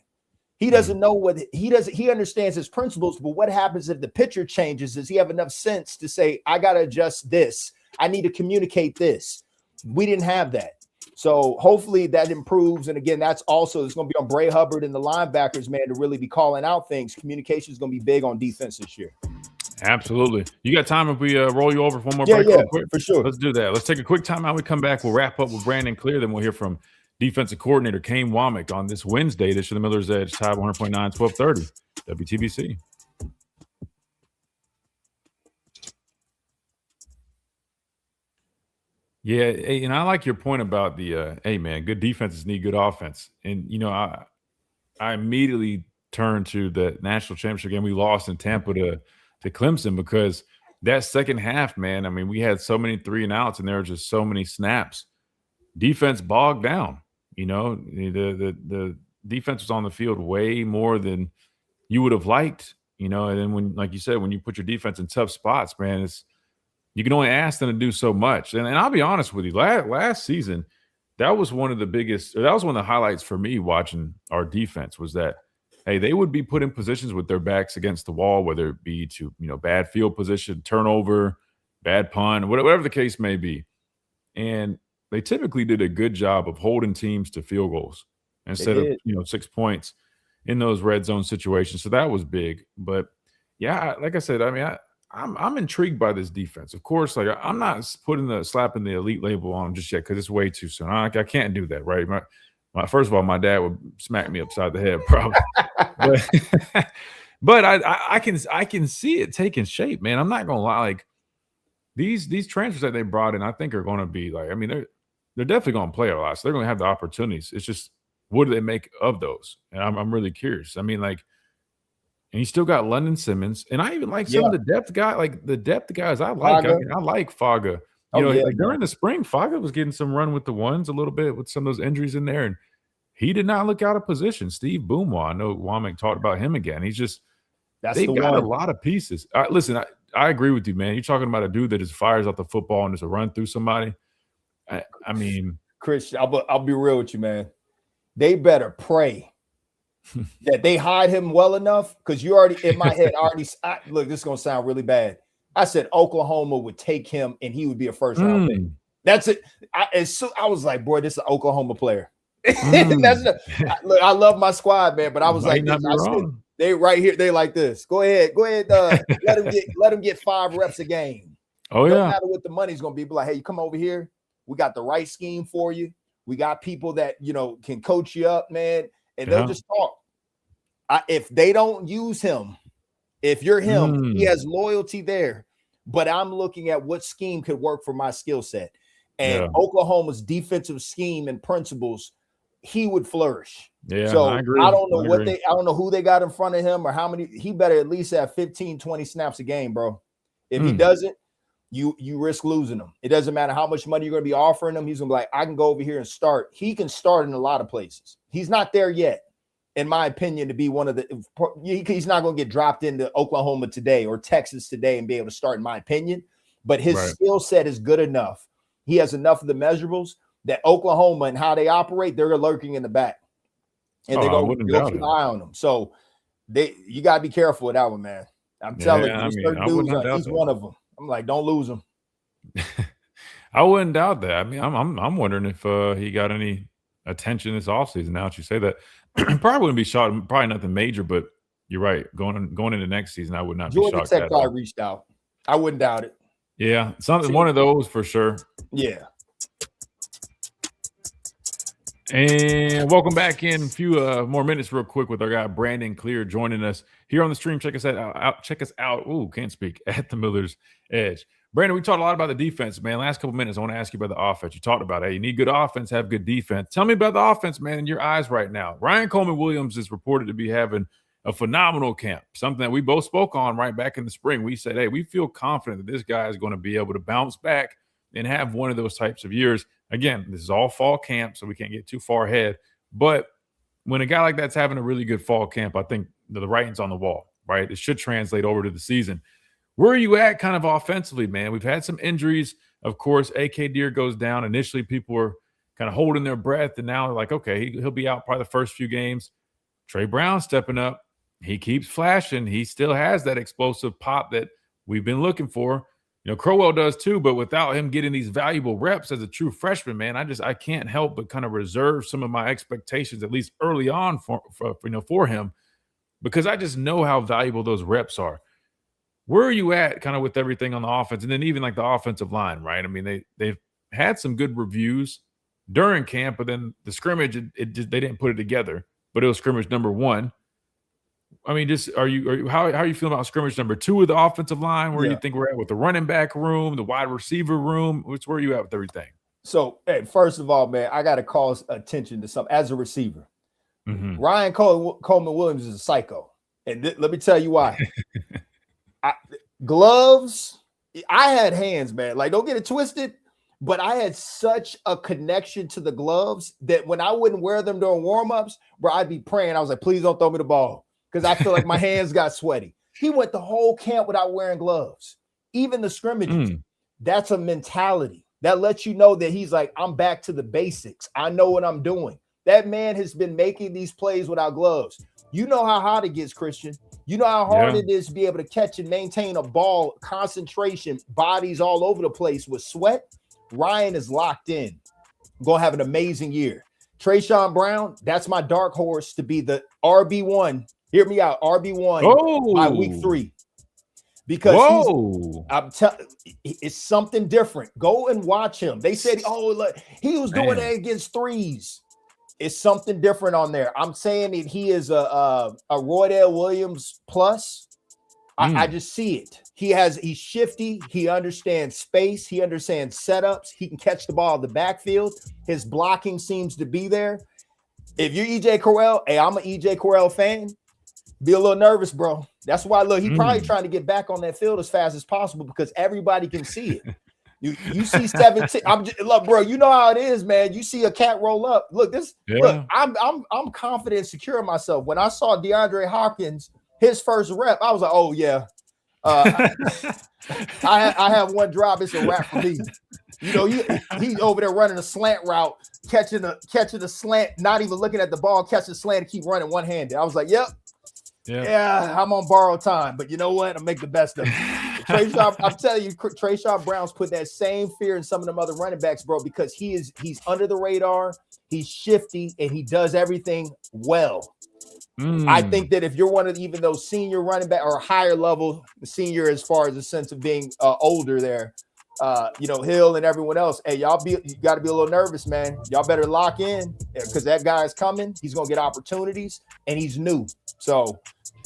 He doesn't know what he does. He understands his principles, but what happens if the pitcher changes? Does he have enough sense to say, I got to adjust this? I need to communicate this. We didn't have that. So hopefully that improves. And again, it's going to be on Bray Hubbard and the linebackers, man, to really be calling out things. Communication is going to be big on defense this year. Absolutely. You got time if we roll you over for one more break? Yeah, for sure. Let's do that. Let's take a quick time out. We come back. We'll wrap up with Brandon Clear. Then we'll hear from defensive coordinator Kane Womack on this Wednesday. This is the Miller's Edge, Tide 100.9, 1230, WTBC. Yeah, and I like your point about the hey man, good defenses need good offense. And I immediately turned to the national championship game we lost in Tampa to Clemson, because that second half, man, I mean, we had so many 3-and-outs and there were just so many snaps. Defense bogged down. The defense was on the field way more than you would have liked, and then when, like you said, when you put your defense in tough spots, man, you can only ask them to do so much. And I'll be honest with you, last season, that was one of the highlights for me watching our defense, was that, hey, they would be put in positions with their backs against the wall, whether it be to, bad field position, turnover, bad punt, whatever the case may be. And they typically did a good job of holding teams to field goals instead of 6 points in those red zone situations. So that was big. But yeah, like I said, I mean, I'm intrigued by this defense. Of course, like I'm not slapping the elite label on them just yet, because it's way too soon. I can't do that, right? First of all, my dad would smack me upside the head probably. but I can see it taking shape, man. I'm not gonna lie. Like these transfers that they brought in, I think are going to be like, I mean, they're definitely going to play a lot, so they're going to have the opportunities. It's just, what do they make of those? And I'm really curious. I mean, like, and you still got London Simmons, and I even like some of the depth guys I like. I mean, I like Faga. During the spring, Faga was getting some run with the ones a little bit with some of those injuries in there, and he did not look out of position. Steve Boomaw, I know Womack talked about him again. He's just they've got a lot of pieces. Listen, I agree with you, man. You're talking about a dude that just fires out the football and just a run through somebody. I mean, Chris, I'll be real with you, man. They better pray that they hide him well enough, because you already in my head look, this is gonna sound really bad. I said Oklahoma would take him and he would be a first round pick. That's it. I was like, boy, this is an Oklahoma player. Look, I love my squad, man, but I was like, they right here, they like this. Go ahead. Let him get 5 reps a game. Oh yeah. No matter what the money's gonna be like, hey, you come over here. We got the right scheme for you. We got people that can coach you up, man, and they'll just talk. If they don't use him, if you're him, he has loyalty there. But I'm looking at what scheme could work for my skill set. And Oklahoma's defensive scheme and principles, he would flourish. Yeah, so I agree. I don't know who they got in front of him or how many. He better at least have 15, 20 snaps a game, bro. If he doesn't, you risk losing him. It doesn't matter how much money you're going to be offering him. He's going to be like, I can go over here and start. He can start in a lot of places. He's not there yet, in my opinion, to be one of the – he's not going to get dropped into Oklahoma today or Texas today and be able to start, in my opinion. But his skill set is good enough. He has enough of the measurables that Oklahoma and how they operate, they're lurking in the back. And they're going to keep an eye on him. So you got to be careful with that one, man. I'm telling you, he's one of them. I'm like, don't lose him. I wouldn't doubt that. I mean, I'm wondering if he got any attention this offseason. Now that you say that, probably wouldn't be shocked. Probably nothing major, but you're right. Going into next season, I would not be shocked. Georgia Tech probably reached out. I wouldn't doubt it. Yeah, one of those for sure. Yeah. And welcome back in. A few more minutes real quick with our guy Brandon Clear joining us here on the stream. Check us out. Check us out. Ooh, can't speak. At the Miller's Edge. Brandon, we talked a lot about the defense, man. Last couple minutes, I want to ask you about the offense. You talked about, hey, you need good offense, have good defense. Tell me about the offense, man, in your eyes right now. Ryan Coleman-Williams is reported to be having a phenomenal camp, something that we both spoke on right back in the spring. We said, hey, we feel confident that this guy is going to be able to bounce back and have one of those types of years. Again, this is all fall camp, so we can't get too far ahead. But when a guy like that's having a really good fall camp, I think the writing's on the wall, right? It should translate over to the season. Where are you at kind of offensively, man? We've had some injuries. Of course, A.K. Deer goes down. Initially, people were kind of holding their breath, and now they're like, okay, he'll be out probably the first few games. Trey Brown stepping up. He keeps flashing. He still has that explosive pop that we've been looking for. You know, Crowell does too, but without him getting these valuable reps as a true freshman, man, I can't help but kind of reserve some of my expectations, at least early on for him, because I just know how valuable those reps are. Where are you at kind of with everything on the offense? And then even like the offensive line, right? I mean, they've had some good reviews during camp, but then the scrimmage, they didn't put it together, but it was scrimmage number 1. I mean, just how are you feeling about scrimmage number 2 of the offensive line? Where do you think we're at with the running back room, the wide receiver room? Where are you at with everything? So, hey, first of all, man, I got to call attention to something as a receiver. Ryan Coleman-Williams is a psycho. And let me tell you why. Gloves, I had hands, man. Like, don't get it twisted, but I had such a connection to the gloves that when I wouldn't wear them during warm-ups, bro, I'd be praying. I was like, please don't throw me the ball, because I feel like my hands got sweaty. He went the whole camp without wearing gloves, even the scrimmages. That's a mentality that lets you know that he's like, I'm back to the basics. I know what I'm doing. That man has been making these plays without gloves. You know how hot it gets, Christian. You know how hard it is to be able to catch and maintain a ball, concentration, bodies all over the place with sweat. Ryan is locked in. Going to have an amazing year. Trayshawn Brown, that's my dark horse to be the RB1. Hear me out, RB1 by week 3. Because it's something different. Go and watch him. They said, look, he was doing that against threes. It's something different on there. I'm saying that he is a Roydell Williams plus. I just see it. He's shifty. He understands space. He understands setups. He can catch the ball in the backfield. His blocking seems to be there. If you're EJ Correll, hey, I'm an EJ Correll fan. Be a little nervous, bro. That's why, look, he's probably trying to get back on that field as fast as possible because everybody can see it. You see 17. Look, bro. You know how it is, man. You see a cat roll up. Look, Look, I'm confident, secure in myself. When I saw DeAndre Hopkins, his first rep, I was like, oh yeah. I have one drop. It's a wrap for me. You know, he's over there running a slant route, catching a slant, not even looking at the ball, catching a slant and keep running one-handed. I was like, yep. Yeah, I'm on borrowed time, but you know what? I'll make the best of it. I'm telling you, Trayshawn Brown's put that same fear in some of them other running backs, bro, because he's under the radar, he's shifty, and he does everything well. I think that if you're one of even those senior running back or higher level senior, as far as the sense of being older there, Hill and everyone else, hey, you got to be a little nervous, man. Y'all better lock in because that guy is coming. He's going to get opportunities, and he's new. So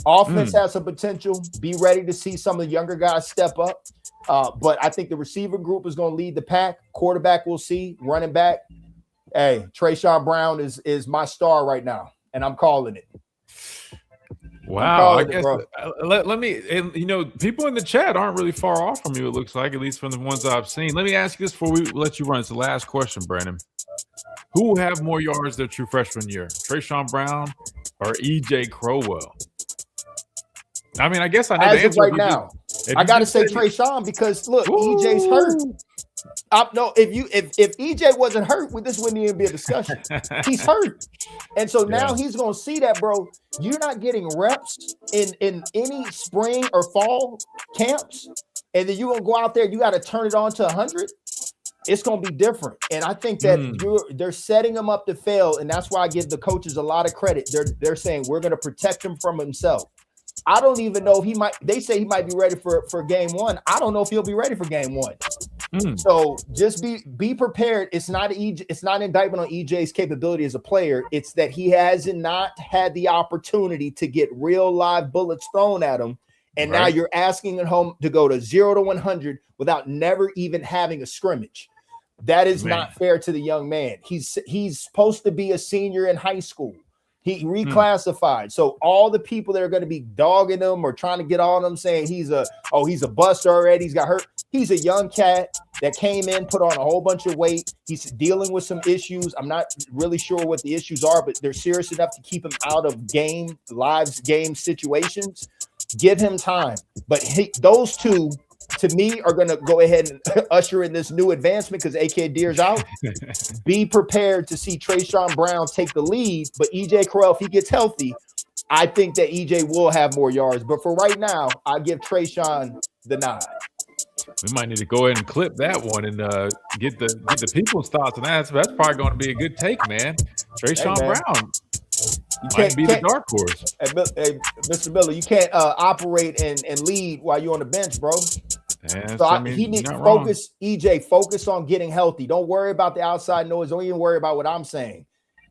offense has some potential. Be ready to see some of the younger guys step up. But I think the receiver group is going to lead the pack. Quarterback, we'll see. Running back, hey, Trayshawn Brown is my star right now, and I'm calling it. Wow. I guess let me, people in the chat aren't really far off from you, it looks like, at least from the ones I've seen. Let me ask you this before we let you run. It's the last question, Brandon. Who will have more yards their true freshman year, Trayshawn Brown or EJ Crowell? I mean, I guess I know the answer right now. I got to say Trayshawn because look, EJ's hurt. No, if EJ wasn't hurt, this wouldn't even be a discussion. He's hurt, and so now he's gonna see that, bro. You're not getting reps in any spring or fall camps, and then you're gonna go out there. You got to turn it on to 100. It's gonna be different, and I think that they're setting him up to fail, and that's why I give the coaches a lot of credit. They're saying we're gonna protect him from himself. I don't even know if he might. They say he might be ready for game 1. I don't know if he'll be ready for game 1. So just be prepared. It's not an indictment on EJ's capability as a player. It's that he hasn't not had the opportunity to get real live bullets thrown at him And now you're asking him to go to 0 to 100 without never even having a scrimmage. That is not fair to the young man. He's supposed to be a senior in high school. He reclassified. So all the people that are going to be dogging him or trying to get on him saying he's a bust already, he's got hurt. He's a young cat that came in, put on a whole bunch of weight. He's dealing with some issues. I'm not really sure what the issues are, but they're serious enough to keep him out of game situations. Give him time. But those two, to me, are going to go ahead and usher in this new advancement because A.K. Deer's out. Be prepared to see Trayshawn Brown take the lead, but E.J. Crowell, if he gets healthy, I think that E.J. will have more yards. But for right now, I give Trayshawn the nod. We might need to go ahead and clip that one and get the people's thoughts on that. So that's probably going to be a good take, man. Trayshawn Brown might be the dark horse. Hey, Mr. Miller, you can't operate and lead while you're on the bench, bro. Yeah, so he needs to focus. EJ, focus on getting healthy. Don't worry about the outside noise. Don't even worry about what I'm saying.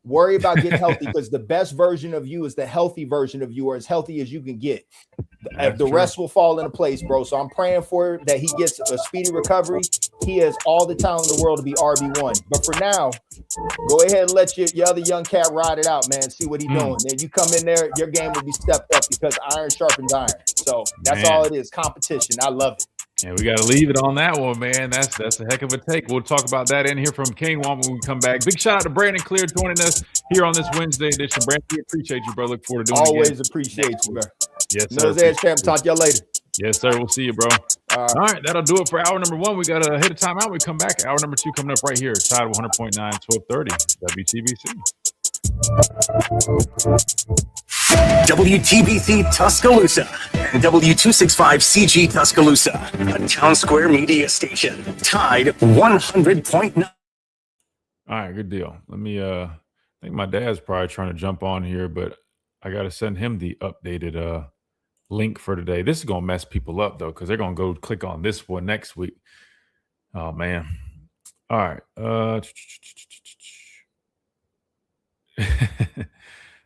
Worry about getting healthy because the best version of you is the healthy version of you, or as healthy as you can get. The rest will fall into place, bro. So I'm praying for that he gets a speedy recovery. He has all the talent in the world to be RB1. But for now, go ahead and let your other young cat ride it out, man. See what he's doing. Then you come in there, your game will be stepped up because iron sharpens iron. So that's all it is. Competition. I love it. And we got to leave it on that one, man. That's a heck of a take. We'll talk about that in here from Kane Wong when we come back. Big shout out to Brandon Clear joining us here on this Wednesday edition. Brandon, we appreciate you, bro. Look forward to doing it again. Always appreciate you, bro. Yes, sir. Miller's Edge Champ. Talk to y'all later. Yes, sir. We'll see you, bro. All right, that'll do it for hour number one. We got to hit a timeout. We come back. Hour number two coming up right here. Tide 100.9, 1230, WTBC. WTBC Tuscaloosa and W265CG Tuscaloosa, a Town Square media station. Tide 100.9. All right, good deal. Let me I think my dad's probably trying to jump on here, but I got to send him the updated link for today. This is going to mess people up though, because they're going to go click on this one next week. Oh man. All right.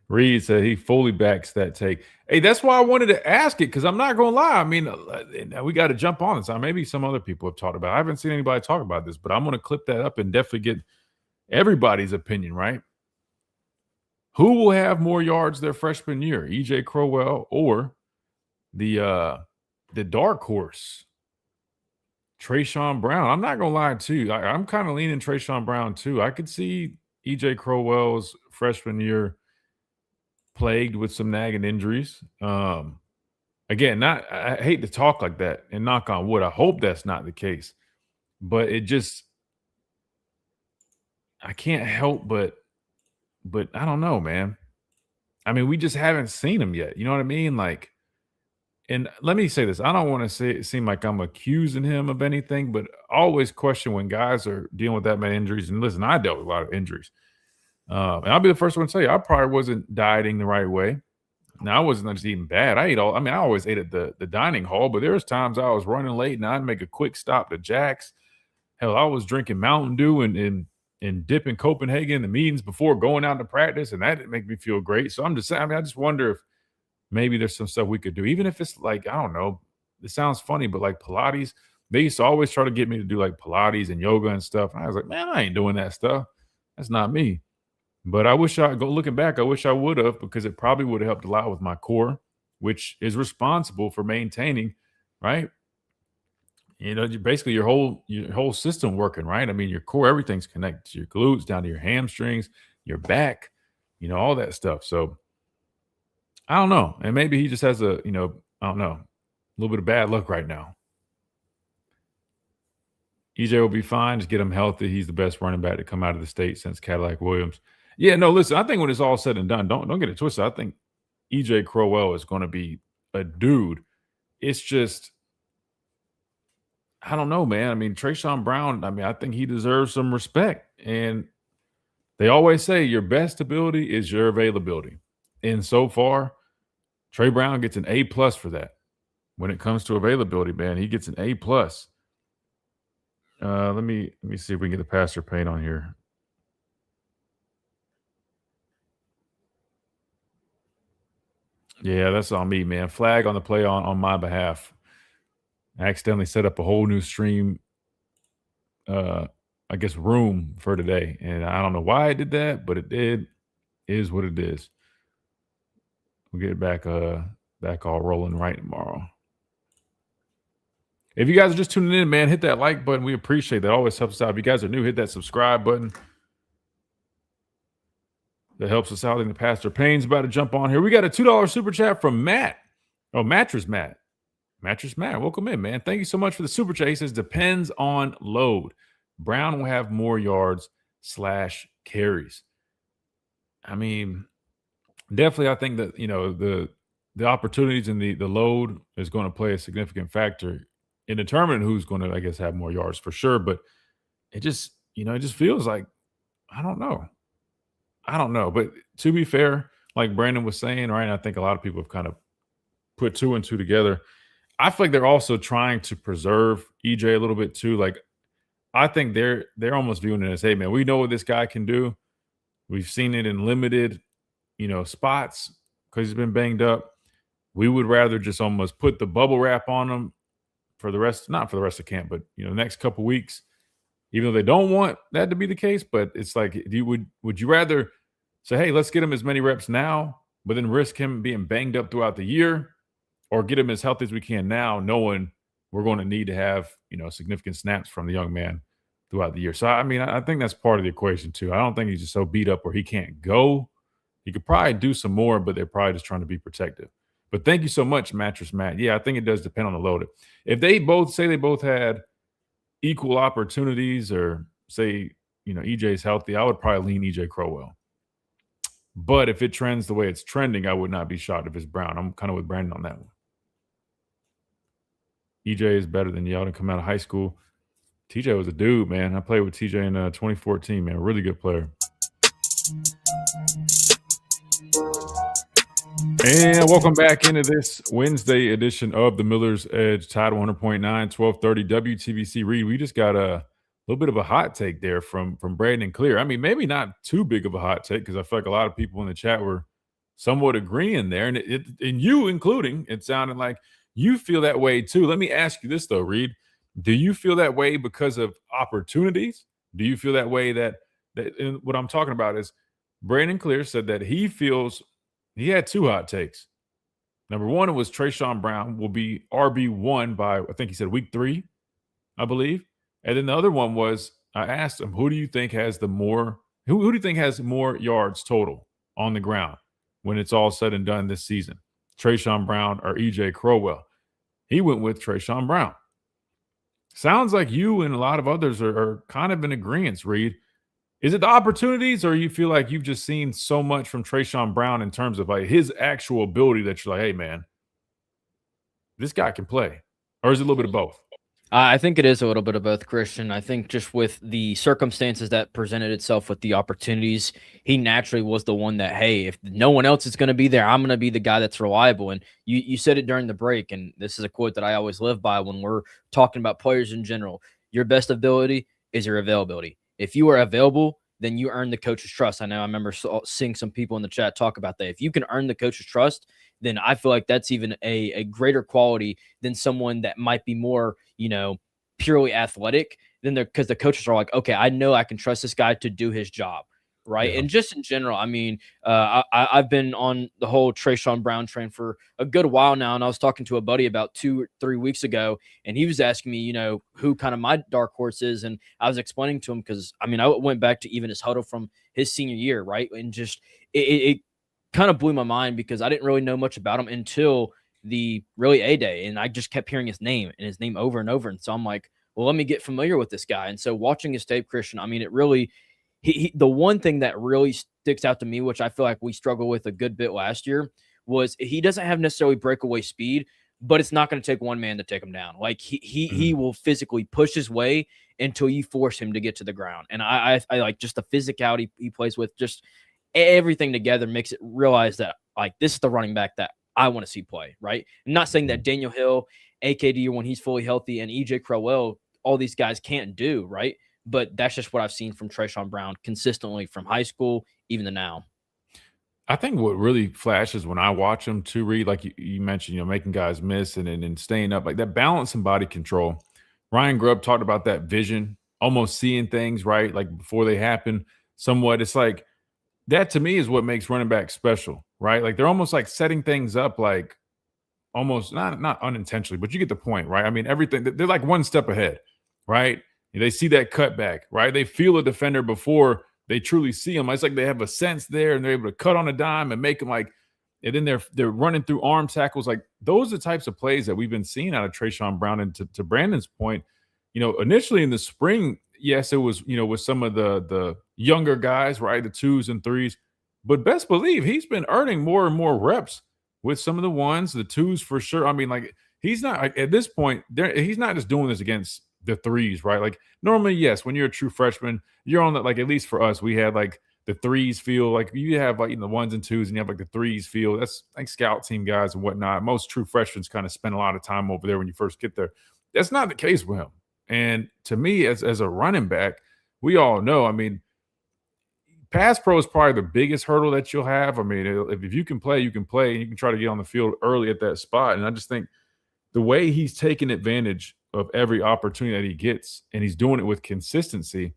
Reed said he fully backs that take. Hey, that's why I wanted to ask it, because I'm not going to lie. I mean, we got to jump on this. Maybe some other people have talked about it. I haven't seen anybody talk about this, but I'm going to clip that up and definitely get everybody's opinion, right? Who will have more yards their freshman year, E.J. Crowell or the dark horse, Trayshawn Brown? I'm not going to lie, too. I'm kind of leaning Trayshawn Brown, too. I could see E.J. Crowell's freshman year plagued with some nagging injuries. Again, I hate to talk like that and knock on wood. I hope that's not the case, but I can't help but I don't know, man. I mean, we just haven't seen him yet. You know what I mean? Like, and let me say this. I don't want to seem like I'm accusing him of anything, but I always question when guys are dealing with that many injuries. And listen, I dealt with a lot of injuries. And I'll be the first one to say I probably wasn't dieting the right way. Now, I wasn't just eating bad. I always ate at the dining hall, but there was times I was running late and I'd make a quick stop to Jack's. Hell, I was drinking Mountain Dew and dip in Copenhagen in the meetings before going out to practice, and that didn't make me feel great. So I'm just saying, I just wonder if maybe there's some stuff we could do, even if it's like, I don't know, it sounds funny, but like Pilates. They used to always try to get me to do like Pilates and yoga and stuff. And I was like, man, I ain't doing that stuff. That's not me. But I wish looking back, I wish I would have, because it probably would have helped a lot with my core, which is responsible for maintaining, right? You know, basically your whole system working, right? I mean, your core, everything's connected to your glutes, down to your hamstrings, your back, you know, all that stuff. So I don't know. And maybe he just has I don't know, a little bit of bad luck right now. EJ will be fine. Just get him healthy. He's the best running back to come out of the state since Cadillac Williams. Yeah, no, listen, I think when it's all said and done, don't get it twisted. I think E.J. Crowell is going to be a dude. It's just, I don't know, man. I mean, Trayshawn Brown, I think he deserves some respect. And they always say your best ability is your availability. And so far, Trey Brown gets an A+ for that. When it comes to availability, man, he gets an A+. Let me see if we can get the passer paint on here. Yeah, that's on me, man. Flag on the play on my behalf. I accidentally set up a whole new stream, uh, I guess, room for today. And I don't know why I did that, but it did. It is what it is. We'll get back all rolling right tomorrow. If you guys are just tuning in, man, hit that like button. We appreciate that. Always helps us out. If you guys are new, hit that subscribe button. That helps us out. And the Pastor Payne's about to jump on here. We got a $2 super chat from Matt. Oh, Mattress Matt. Mattress Matt, welcome in, man. Thank you so much for the super chat. He says, depends on load. Brown will have more yards / carries. I mean, definitely, I think that, the opportunities and the load is going to play a significant factor in determining who's going to, I guess, have more yards for sure. But it just feels like, I don't know. But to be fair, like Brandon was saying, right, I think a lot of people have kind of put 2 and 2 together. I feel like they're also trying to preserve EJ a little bit too. Like, I think they're almost viewing it as, hey, man, we know what this guy can do. We've seen it in limited, spots because he's been banged up. We would rather just almost put the bubble wrap on him for the rest, not for the rest of camp, but the next couple weeks, even though they don't want that to be the case. But it's like, would you rather say, hey, let's get him as many reps now, but then risk him being banged up throughout the year, or get him as healthy as we can now, knowing we're going to need to have, significant snaps from the young man throughout the year. So, I mean, I think that's part of the equation too. I don't think he's just so beat up where he can't go. He could probably do some more, but they're probably just trying to be protective. But thank you so much, Mattress Matt. Yeah, I think it does depend on the load. If they both had equal opportunities, or say, EJ's healthy, I would probably lean EJ Crowell. But if it trends the way it's trending, I would not be shocked if it's Brown. I'm kind of with Brandon on that one. EJ is better than Yeldon coming out of high school. TJ was a dude, man. I played with TJ in 2014, man. Really good player. And welcome back into this Wednesday edition of the Miller's Edge, Title 100.9, 1230 WTBC. Reed, we just got a little bit of a hot take there from Brandon Clear. I mean, maybe not too big of a hot take, because I feel like a lot of people in the chat were somewhat agreeing there. And and you including, it sounded like you feel that way too. Let me ask you this though, Reed. Do you feel that way because of opportunities? Do you feel that way that and what I'm talking about is Brandon Clear said that he feels he had 2 hot takes. Number one, it was Trayshawn Brown will be RB1 by, I think he said week 3, I believe. And then the other one was, I asked him, who do you think has more yards total on the ground when it's all said and done this season? Trayshawn Brown or EJ Crowell? He went with Trayshawn Brown. Sounds like you and a lot of others are kind of in agreement, Reed. Is it the opportunities, or you feel like you've just seen so much from Trayshawn Brown in terms of like his actual ability that you're like, hey, man, this guy can play? Or is it a little bit of both? I think it is a little bit of both, Christian. I think just with the circumstances that presented itself with the opportunities, he naturally was the one that, hey, if no one else is going to be there, I'm going to be the guy that's reliable. And you said it during the break, and this is a quote that I always live by when we're talking about players in general. Your best ability is your availability. If you are available, then you earn the coach's trust. I remember seeing some people in the chat talk about that. If you can earn the coach's trust, then I feel like that's even a greater quality than someone that might be more, purely athletic. Then because the coaches are like, okay, I know I can trust this guy to do his job. Right. Yeah. And just in general, I mean, I've been on the whole Trayshawn Brown train for a good while now. And I was talking to a buddy about 2 or 3 weeks ago, and he was asking me, who kind of my dark horse is. And I was explaining to him, because I mean, I went back to even his huddle from his senior year. Right. And just it kind of blew my mind, because I didn't really know much about him until the really A-Day. And I just kept hearing his name over and over. And so I'm like, well, let me get familiar with this guy. And so watching his tape, Christian, I mean, it really, the one thing that really sticks out to me, which I feel like we struggled with a good bit last year, was he doesn't have necessarily breakaway speed, but it's not going to take one man to take him down. Like he will physically push his way until you force him to get to the ground. And I like just the physicality he plays with, just everything together makes it realize that like this is the running back that I want to see play. Right. I'm not saying that Daniel Hill, AKD, when he's fully healthy, and EJ Crowell, all these guys can't do. Right. But that's just what I've seen from Trayshawn Brown consistently from high school, even to now. I think what really flashes when I watch him too, Reed, like you mentioned, making guys miss and staying up, like that balance and body control. Ryan Grubb talked about that vision, almost seeing things right, like before they happen. Somewhat, it's like that to me is what makes running back special, right? Like they're almost like setting things up, like almost not unintentionally, but you get the point, right? I mean, everything they're like one step ahead, right? They see that cutback, right? They feel a defender before they truly see him. It's like they have a sense there, and they're able to cut on a dime and make them like, and then they're running through arm tackles. Like those are the types of plays that we've been seeing out of Trayshawn Brown. And to Brandon's point, initially in the spring, yes, it was with some of the younger guys, right, the 2s and 3s, but best believe he's been earning more and more reps with some of the 1s, the 2s for sure. I mean, like he's not at this point he's not just doing this against the 3s, right? Like normally, yes, when you're a true freshman, you're on the, like, at least for us, we had like the 3s feel, like you have like the 1s and 2s and you have like the 3s feel. That's like scout team guys and whatnot. Most true freshmen kind of spend a lot of time over there when you first get there. That's not the case with him. And to me, as a running back, we all know, I mean, pass pro is probably the biggest hurdle that you'll have. I mean, if you can play, you can play, and you can try to get on the field early at that spot. And I just think the way he's taking advantage of every opportunity that he gets, and he's doing it with consistency,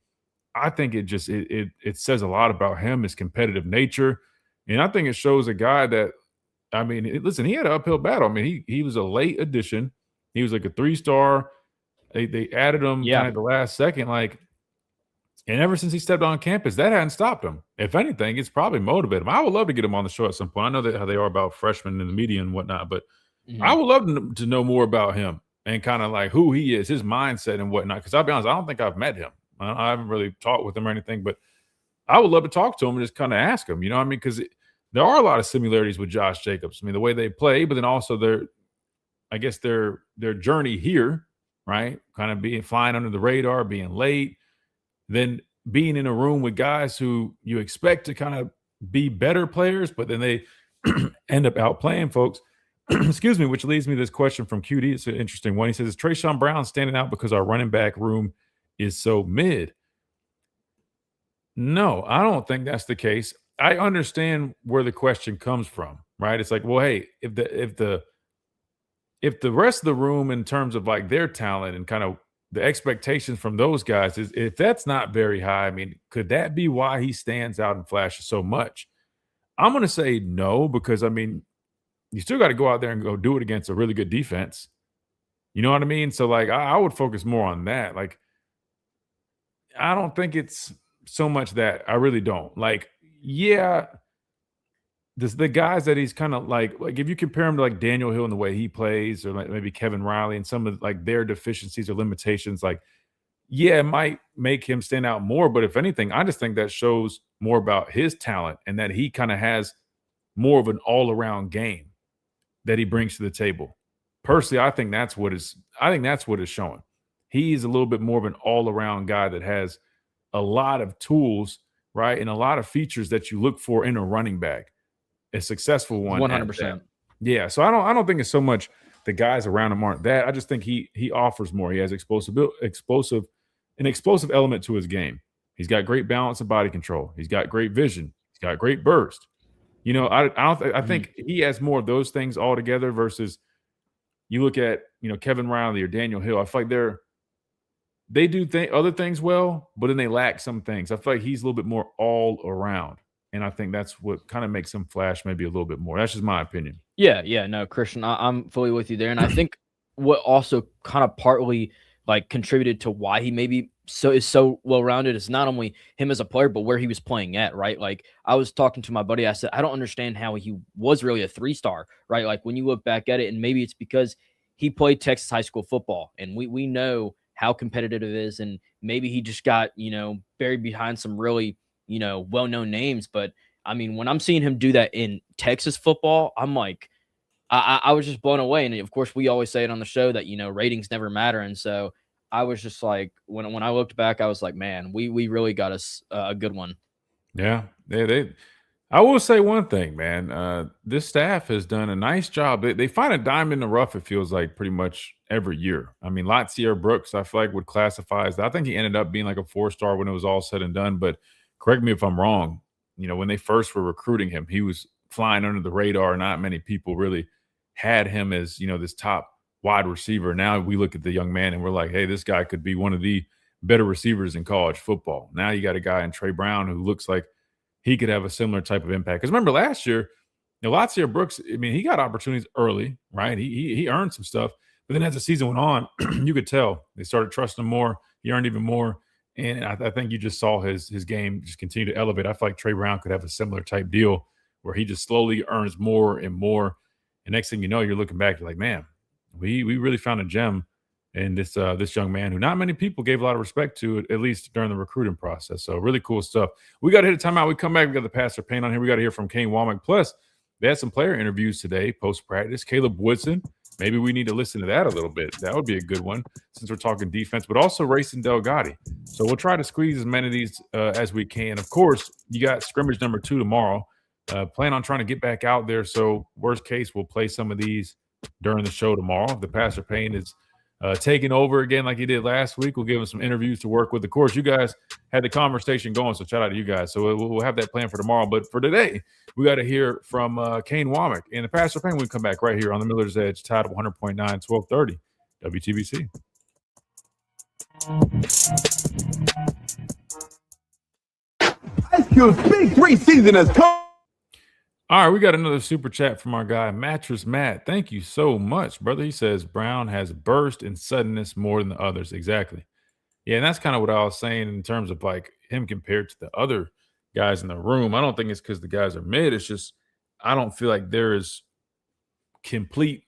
I think it just it says a lot about him, his competitive nature. And I think it shows a guy that, I mean, listen, he had an uphill battle. I mean, he was a late addition. He was like a 3-star. They added him kind of at the last second, like, and ever since he stepped on campus, that hadn't stopped him. If anything, it's probably motivated him. I would love to get him on the show at some point. I know that how they are about freshmen in the media and whatnot, but I would love to know more about him and kind of like who he is, his mindset and whatnot. Because I'll be honest, I don't think I've met him. I haven't really talked with him or anything, but I would love to talk to him and just kind of ask him, you know what I mean? Because there are a lot of similarities with Josh Jacobs. I mean, the way they play, but then also their journey here, right? Kind of being flying under the radar, being late, then being in a room with guys who you expect to kind of be better players, but then they end up outplaying folks. Excuse me, which leads me to this question from QD. It's an interesting one. He says, is Trayshawn Brown standing out because our running back room is so mid? No, I don't think that's the case. I understand where the question comes from, right? It's like, well, hey, if the rest of the room in terms of like their talent and kind of the expectations from those guys is, if that's not very high, I mean, could that be why he stands out and flashes so much? I'm going to say no, because I mean, you still got to go out there and go do it against a really good defense. You know what I mean? So like, I would focus more on that. Like, I don't think it's so much that. I really don't. Like, yeah, the guys that he's kind of like if you compare him to like Daniel Hill and the way he plays, or like maybe Kevin Riley and some of like their deficiencies or limitations, like, yeah, it might make him stand out more. But if anything, I just think that shows more about his talent and that he kind of has more of an all-around game that he brings to the table. Personally, I think that's what is showing. He's a little bit more of an all-around guy that has a lot of tools, right, and a lot of features that you look for in a running back. A successful one. 100%. Yeah. So I don't think it's so much the guys around him aren't that. I just think he offers more. He has an explosive element to his game. He's got great balance and body control. He's got great vision. He's got great burst. You know, I think he has more of those things all together versus you look at, Kevin Riley or Daniel Hill. I feel like they do other things well, but then they lack some things. I feel like he's a little bit more all around. And I think that's what kind of makes him flash maybe a little bit more. That's just my opinion. Yeah, no, Christian, I'm fully with you there. And I think what also kind of partly like contributed to why he maybe is so well-rounded is not only him as a player, but where he was playing at, right? Like I was talking to my buddy, I said, I don't understand how he was really a 3-star, right? Like when you look back at it, and maybe it's because he played Texas high school football, and we know how competitive it is. And maybe he just got, buried behind some really, well-known names. But I mean, when I'm seeing him do that in Texas football, I'm like, I was just blown away. And of course, we always say it on the show that, ratings never matter. And so I was just like, when I looked back, I was like, man, we really got us a good one. Yeah. I will say one thing, man. This staff has done a nice job. They find a diamond in the rough, it feels like, pretty much every year. I mean, Latsier Brooks, I feel like would classify as that. I think he ended up being like a 4-star when it was all said and done. But correct me if I'm wrong. when they first were recruiting him, he was flying under the radar. Not many people really had him as, this top wide receiver. Now we look at the young man and we're like, hey, this guy could be one of the better receivers in college football. Now you got a guy in Trey Brown who looks like he could have a similar type of impact. Because remember last year, Latzia Brooks, I mean, he got opportunities early, right? He earned some stuff. But then as the season went on, you could tell they started trusting him more. He earned even more. And I think you just saw his game just continue to elevate. I feel like Trey Brown could have a similar type deal where he just slowly earns more and more. And next thing you know, you're looking back, you're like, man, we really found a gem in this young man who not many people gave a lot of respect to, at least during the recruiting process. So really cool stuff. We got to hit a timeout. We come back. We got the Pastor Payne on here. We got to hear from Kane Womack. Plus, they had some player interviews today, post-practice. Caleb Woodson. Maybe we need to listen to that a little bit. That would be a good one since we're talking defense, but also Racing Delgatti. So we'll try to squeeze as many of these as we can. Of course, you got scrimmage number 2 tomorrow. Plan on trying to get back out there. So worst case, we'll play some of these during the show tomorrow. If the Pastor Payne is taking over again like he did last week, we'll give him some interviews to work with. Of course, you guys had the conversation going, so shout out to you guys. So we'll have that plan for tomorrow. But for today, we got to hear from Kane Womack and the Pastor Payne. We come back right here on the Miller's Edge, Tide 100.9, 1230, WTBC. Ice Cube's Big 3 season has come. All right, we got another super chat from our guy, Mattress Matt. Thank you so much, brother. He says Brown has burst and suddenness more than the others. Exactly. Yeah, and that's kind of what I was saying in terms of like him compared to the other guys in the room. I don't think it's because the guys are mid. It's just I don't feel like they're as complete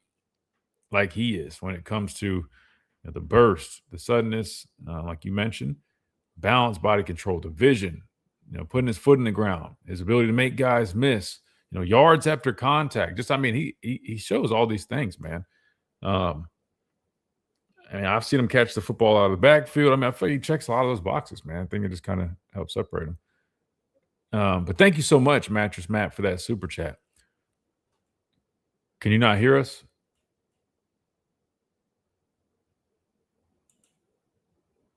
like he is when it comes to the burst, the suddenness, like you mentioned, balance, body control, the vision, putting his foot in the ground, his ability to make guys miss, yards after contact. Just, I mean, he shows all these things, man. I've seen him catch the football out of the backfield. I mean, I feel like he checks a lot of those boxes, man. I think it just kind of helps separate him. But thank you so much, Mattress Matt, for that super chat. Can you not hear us?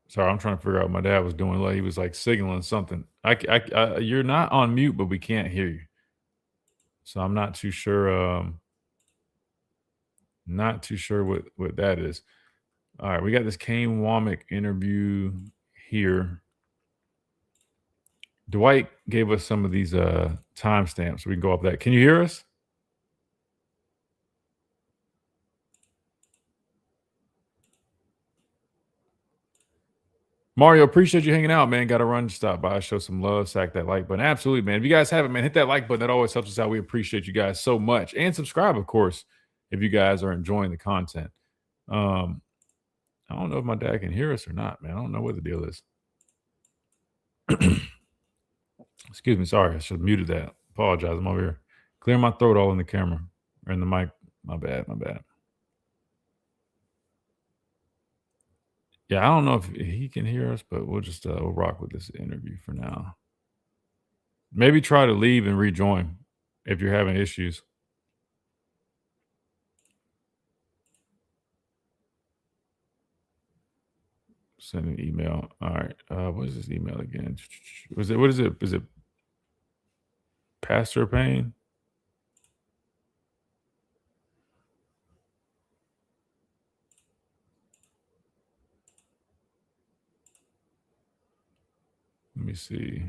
Sorry, I'm trying to figure out what my dad was doing. Like he was like signaling something. You're not on mute, but we can't hear you. So I'm not too sure. Not too sure what that is. All right, we got this Kane Womack interview here. Dwight gave us some of these timestamps, so we can go off that. Can you hear us? Mario, appreciate you hanging out, man. Got to run, stop by, show some love, sack that like button. Absolutely, man. If you guys haven't, man, hit that like button. That always helps us out. We appreciate you guys so much. And subscribe, of course, if you guys are enjoying the content. I don't know if my dad can hear us or not, man. I don't know what the deal is. Excuse me. Sorry. I should have muted that. Apologize. I'm over here. Clear my throat all in the camera or in the mic. My bad. Yeah, I don't know if he can hear us, but we'll just we'll rock with this interview for now. Maybe try to leave and rejoin if you're having issues. Send an email. All right. What is this email again? What is it? Is it Pastor Payne? Let me see.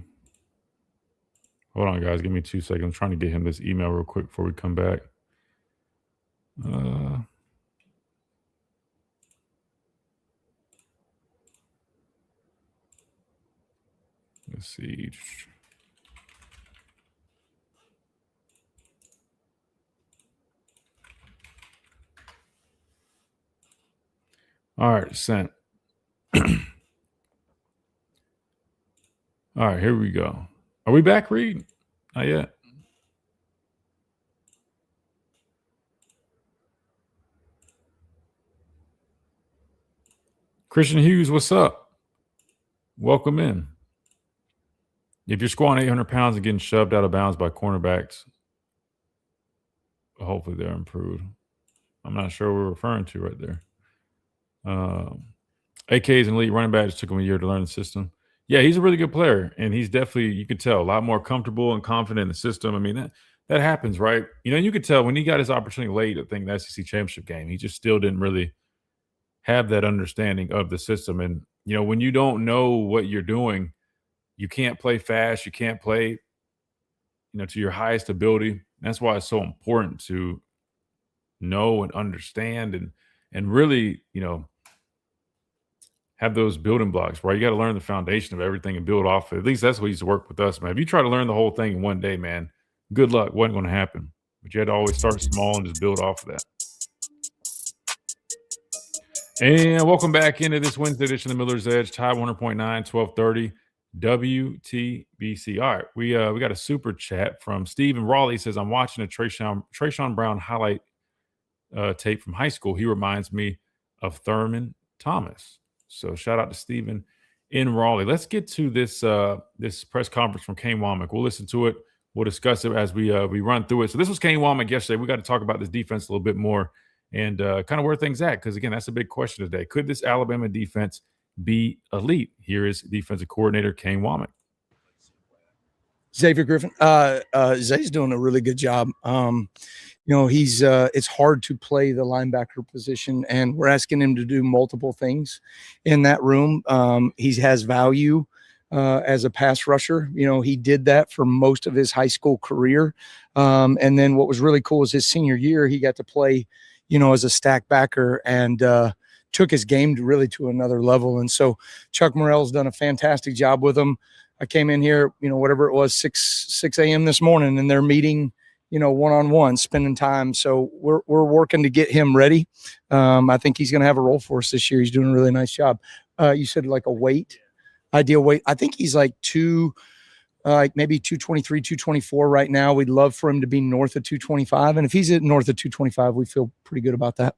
Hold on, guys. Give me 2 seconds. I'm trying to get him this email real quick before we come back. Let's see. All right, sent. All right, here we go. Are we back, Reed? Not yet. Christian Hughes, what's up? Welcome in. If you're squatting 800 pounds and getting shoved out of bounds by cornerbacks, hopefully they're improved. I'm not sure what we're referring to right there. AK is an elite running back. It took him a year to learn the system. Yeah, he's a really good player, and he's definitely, you can tell, a lot more comfortable and confident in the system. I mean, that happens, right? You could tell when he got his opportunity late, I think the SEC championship game, he just still didn't really have that understanding of the system. And when you don't know what you're doing, you can't play fast, you can't play, to your highest ability. That's why it's so important to know and understand and really, have those building blocks, right? You got to learn the foundation of everything and build off it. At least that's what used to work with us, man. If you try to learn the whole thing in one day, man, good luck. Wasn't going to happen. But you had to always start small and just build off of that. And welcome back into this Wednesday edition of Miller's Edge, Tide 100.9, 1230 WTBC. All right, we got a super chat from Steve in Raleigh. He says, I'm watching a Trayshawn Brown highlight tape from high school. He reminds me of Thurman Thomas. So shout out to Steven in Raleigh. Let's get to this press conference from Kane Womack. We'll listen to it. We'll discuss it as we run through it. So this was Kane Womack yesterday. We got to talk about this defense a little bit more and kind of where things at, because again, that's a big question today. Could this Alabama defense be elite? Here is defensive coordinator Kane Womack. Xavier Griffin. Zay's doing a really good job. He's it's hard to play the linebacker position, and we're asking him to do multiple things in that room. He has value as a pass rusher. He did that for most of his high school career. And then what was really cool is his senior year, he got to play, as a stack backer and took his game to another level. And so Chuck Morrell's done a fantastic job with him. I came in here, whatever it was, 6 a.m. this morning, and they're meeting, one-on-one, spending time. So we're working to get him ready. I think he's going to have a role for us this year. He's doing a really nice job. You said like a weight, ideal weight. I think he's like maybe 223, 224 right now. We'd love for him to be north of 225. And if he's at north of 225, we feel pretty good about that.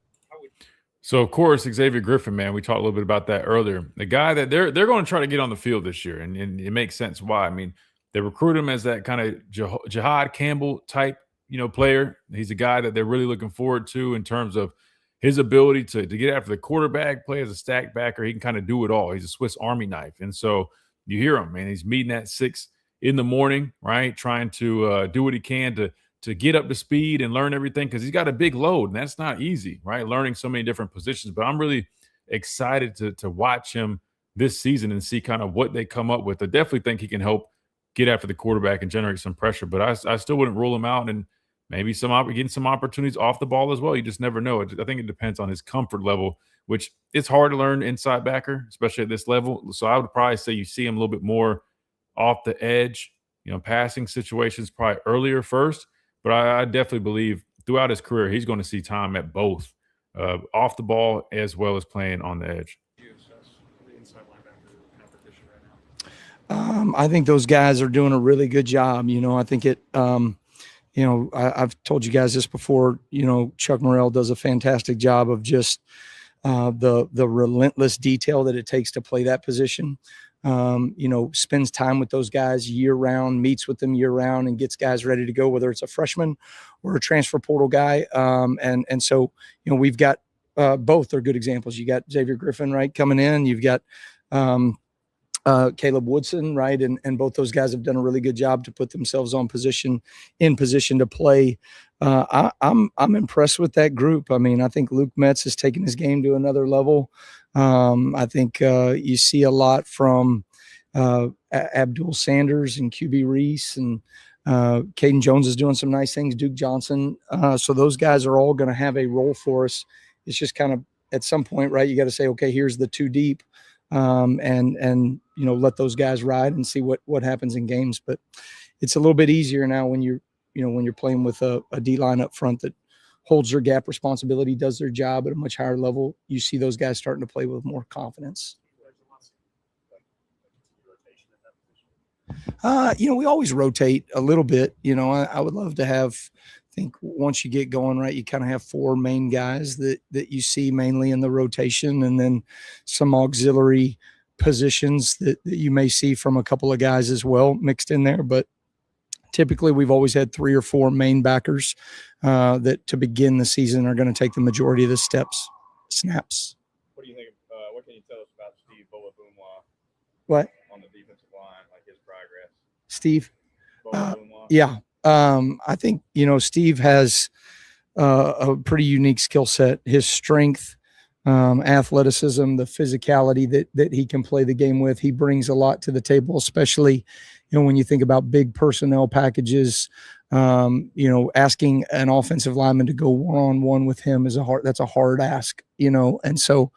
So, of course, Xavier Griffin, man, we talked a little bit about that earlier. The guy that they're going to try to get on the field this year, and it makes sense why. I mean, they recruit him as that kind of Jahad Campbell type, player. He's a guy that they're really looking forward to in terms of his ability to get after the quarterback, play as a stack backer. He can kind of do it all. He's a Swiss Army knife. And so you hear him, man. He's meeting at 6 in the morning, right, trying to do what he can to get up to speed and learn everything, because he's got a big load, and that's not easy, right? Learning so many different positions. But I'm really excited to watch him this season and see kind of what they come up with. I definitely think he can help get after the quarterback and generate some pressure, but I still wouldn't rule him out, and maybe getting some opportunities off the ball as well. You just never know. I think it depends on his comfort level, which it's hard to learn inside backer, especially at this level. So I would probably say you see him a little bit more off the edge, passing situations probably earlier first. But I definitely believe throughout his career, he's going to see time at both off the ball as well as playing on the edge. I think those guys are doing a really good job. I think I've told you guys this before, Chuck Morrell does a fantastic job of just the relentless detail that it takes to play that position. Spends time with those guys year round, meets with them year round, and gets guys ready to go, whether it's a freshman or a transfer portal guy. And so, we've got both are good examples. You got Xavier Griffin, right, coming in. You've got Caleb Woodson, right, and both those guys have done a really good job to put themselves in position to play. I'm impressed with that group. I mean, I think Luke Metz has taken his game to another level. I think you see a lot from Abdul Sanders and QB Reese, and Caden Jones is doing some nice things, Duke Johnson. So those guys are all going to have a role for us. It's just kind of at some point, right, you got to say, okay, here's the two deep, and let those guys ride and see what happens in games. But it's a little bit easier now when you're playing with a D-line up front that holds their gap responsibility, does their job at a much higher level. You see those guys starting to play with more confidence. We always rotate a little bit. I would love to have, I think once you get going, right, you kind of have 4 main guys that you see mainly in the rotation, and then some auxiliary positions that you may see from a couple of guys as well mixed in there. But typically we've always had 3 or 4 main backers that to begin the season are going to take the majority of the snaps. What do you think? What can you tell us about Steve Bolabumwa? What? on the defensive line, like his progress? Steve? Yeah. I think, Steve has a pretty unique skill set. His strength, athleticism, the physicality that he can play the game with. He brings a lot to the table, especially, when you think about big personnel packages. Asking an offensive lineman to go one-on-one with him that's a hard ask, and so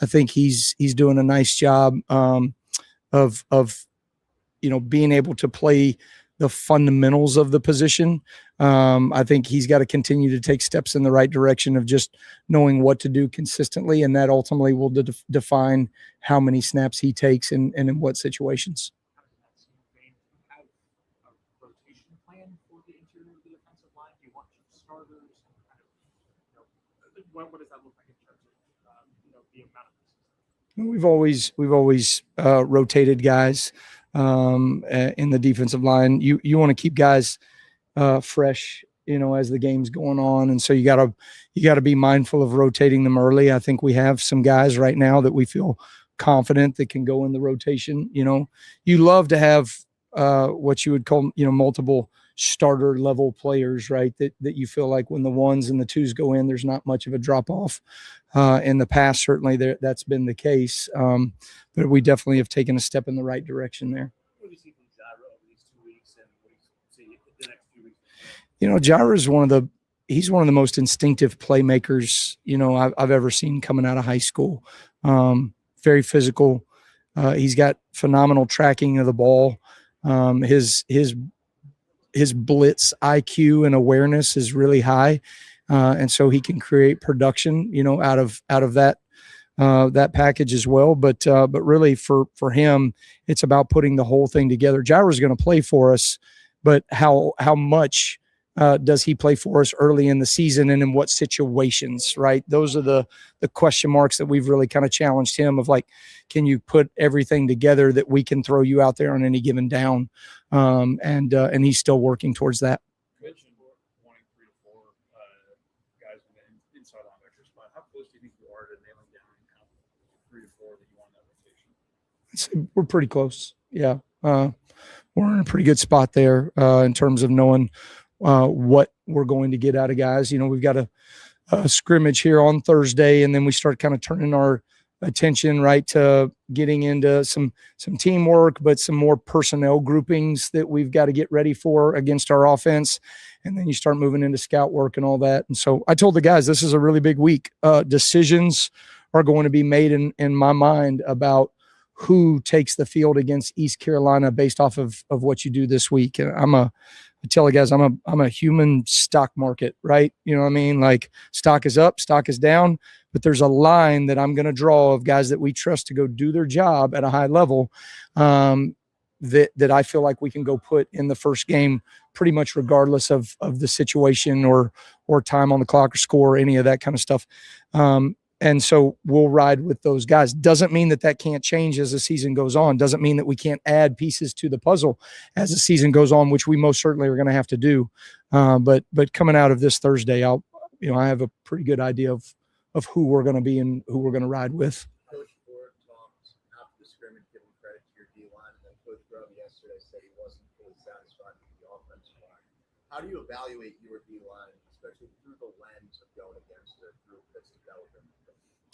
I think he's doing a nice job of being able to play the fundamentals of the position. I think he's got to continue to take steps in the right direction of just knowing what to do consistently, and that ultimately will define how many snaps he takes and in what situations. What does that look like in terms of the amount of We've always rotated guys in the defensive line. You want to keep guys fresh, as the game's going on, and so you gotta be mindful of rotating them early. I think we have some guys right now that we feel confident that can go in the rotation. You love to have what you would call multiple starter level players, right? That you feel like when the ones and the twos go in, there's not much of a drop off. In the past, certainly that's been the case, but we definitely have taken a step in the right direction there. What do you see from Jairo over these 2 weeks, and what do you see the next few weeks? Jairo is he's one of the most instinctive playmakers I've ever seen coming out of high school. Very physical. He's got phenomenal tracking of the ball. His blitz IQ and awareness is really high. And so he can create production, out of that package as well. But really for him, it's about putting the whole thing together. Jairo's going to play for us, but how much does he play for us early in the season and in what situations, right? Those are the question marks that we've really kind of challenged him of, like, can you put everything together that we can throw you out there on any given down? And he's still working towards that. You mentioned wanting 3 to 4 guys in the inside linebacker spot. How close do you think you are to nailing down kind of 3 to 4 that you want in that rotation? We're pretty close. Yeah. We're in a pretty good spot there in terms of knowing what we're going to get out of guys. We've got a scrimmage here on Thursday, and then we start kind of turning our attention right to getting into some teamwork, but some more personnel groupings that we've got to get ready for against our offense. And then you start moving into scout work and all that. And so I told the guys, this is a really big week. Decisions are going to be made in my mind about who takes the field against East Carolina based off of what you do this week. And I tell the guys, I'm a human stock market, right? You know what I mean? Like, stock is up, stock is down, but there's a line that I'm going to draw of guys that we trust to go do their job at a high level, that I feel like we can go put in the first game pretty much regardless of the situation or time on the clock or score or any of that kind of stuff. And so we'll ride with those guys. Doesn't mean that can't change as the season goes on. Doesn't mean that we can't add pieces to the puzzle as the season goes on, which we most certainly are going to have to do. But coming out of this Thursday, I have a pretty good idea of who we're going to be and who we're going to ride with. Coach Ford talked after the scrimmage, giving credit to your D-line, and then Coach Grubb yesterday said he wasn't fully satisfied with the offensive line. How do you evaluate your D-line, especially through the lens of going against a group that's developing?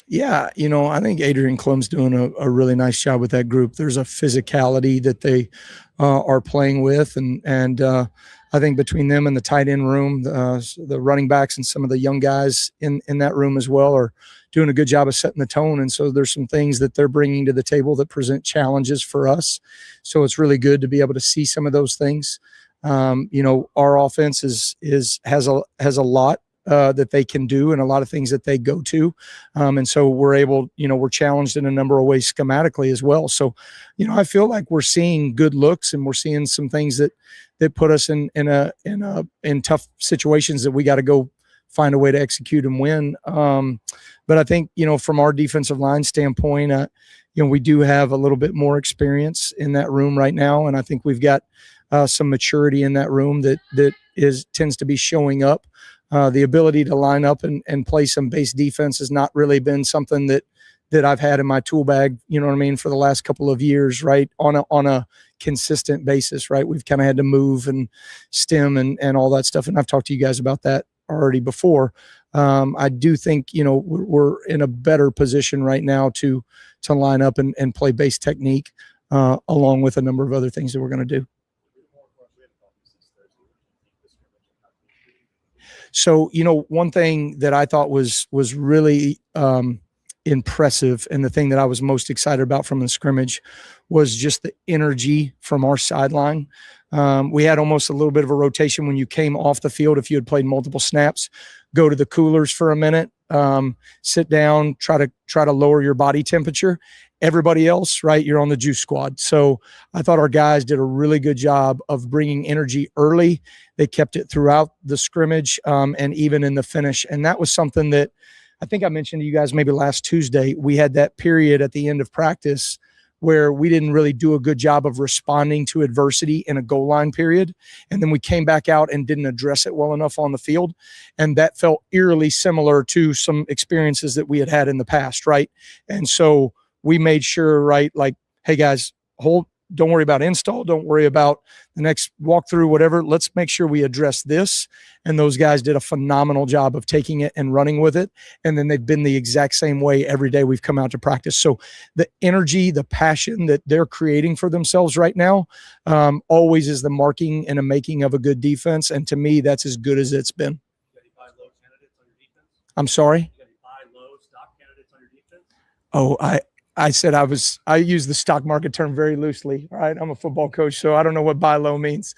Yeah, I think Adrian Klum's doing a really nice job with that group. There's a physicality that they are playing with, and I think between them and the tight end room, the running backs and some of the young guys in that room as well are doing a good job of setting the tone. And so there's some things that they're bringing to the table that present challenges for us. So it's really good to be able to see some of those things. Our offense has a lot that they can do and a lot of things that they go to. And so we're challenged in a number of ways schematically as well. So, I feel like we're seeing good looks and we're seeing some things that put us in tough situations that we got to go find a way to execute and win. But I think, from our defensive line standpoint, we do have a little bit more experience in that room right now. And I think we've got some maturity in that room that tends to be showing up. The ability to line up and play some base defense has not really been something that that I've had in my tool bag, you know what I mean, for the last couple of years, right? On a consistent basis, right? We've kind of had to move and stem and all that stuff. And I've talked to you guys about that already before. I do think, you know, we're in a better position right now to line up and play base technique, along with a number of other things that we're going to do. So, you know, one thing that I thought was really impressive, and the thing that I was most excited about from the scrimmage was just the energy from our sideline. We had almost a little bit of a rotation when you came off the field. If you had played multiple snaps, go to the coolers for a minute, sit down, try to lower your body temperature. Everybody else, right, you're on the juice squad. So I thought our guys did a really good job of bringing energy early. They kept it throughout the scrimmage, and even in the finish. And that was something that I think I mentioned to you guys maybe last Tuesday. We had that period at the end of practice where we didn't really do a good job of responding to adversity in a goal line period. And then we came back out and didn't address it well enough on the field. And that felt eerily similar to some experiences that we had had in the past, right? And so we made sure, right, like, hey guys, don't worry about install. Don't worry about the next walkthrough, whatever. Let's make sure we address this. And those guys did a phenomenal job of taking it and running with it. And then they've been the exact same way every day we've come out to practice. So the energy, the passion that they're creating for themselves right now, always is the marking and a making of a good defense. And to me, that's as good as it's been. I'm sorry? Oh, I said I use the stock market term very loosely. All right. I'm a football coach, so I don't know what buy low means.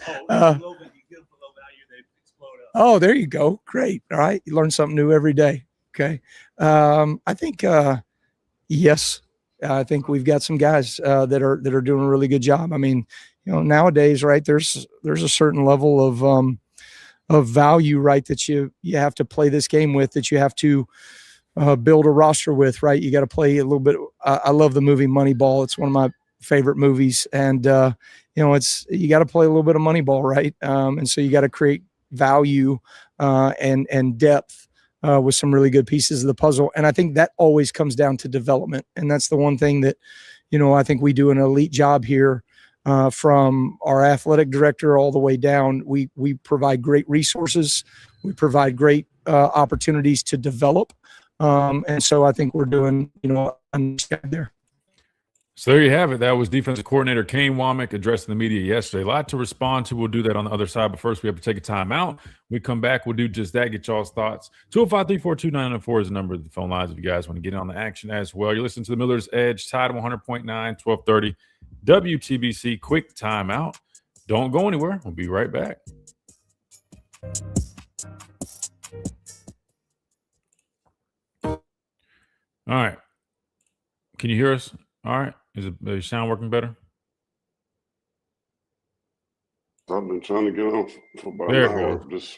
Oh, there you go. Great. All right. You learn something new every day. Okay. I think, yes, I think we've got some guys that are doing a really good job. I mean, you know, nowadays, right, there's a certain level of value, right, that you have to play this game with, that you have to build a roster with, right? You got to play a little bit. I love the movie Moneyball. It's one of my favorite movies. And, you know, you got to play a little bit of Moneyball, right? And so you got to create value and depth with some really good pieces of the puzzle. And I think that always comes down to development. And that's the one thing that, you know, I think we do an elite job here, from our athletic director all the way down. We provide great resources. We provide great opportunities to develop. And so I think we're doing, you know, a nice job there. So there you have it. That was defensive coordinator Kane Womack addressing the media yesterday. A lot to respond to. We'll do that on the other side. But first, we have to take a timeout. When we come back, we'll do just that, get y'all's thoughts. 205-342-904 is the number of the phone lines if you guys want to get in on the action as well. You're listening to the Miller's Edge, Tide 100.9, 1230, WTBC. Quick timeout. Don't go anywhere. We'll be right back. All right. Can you hear us? All right. Is your sound working better? I've been trying to get on for about There an it hour. goes.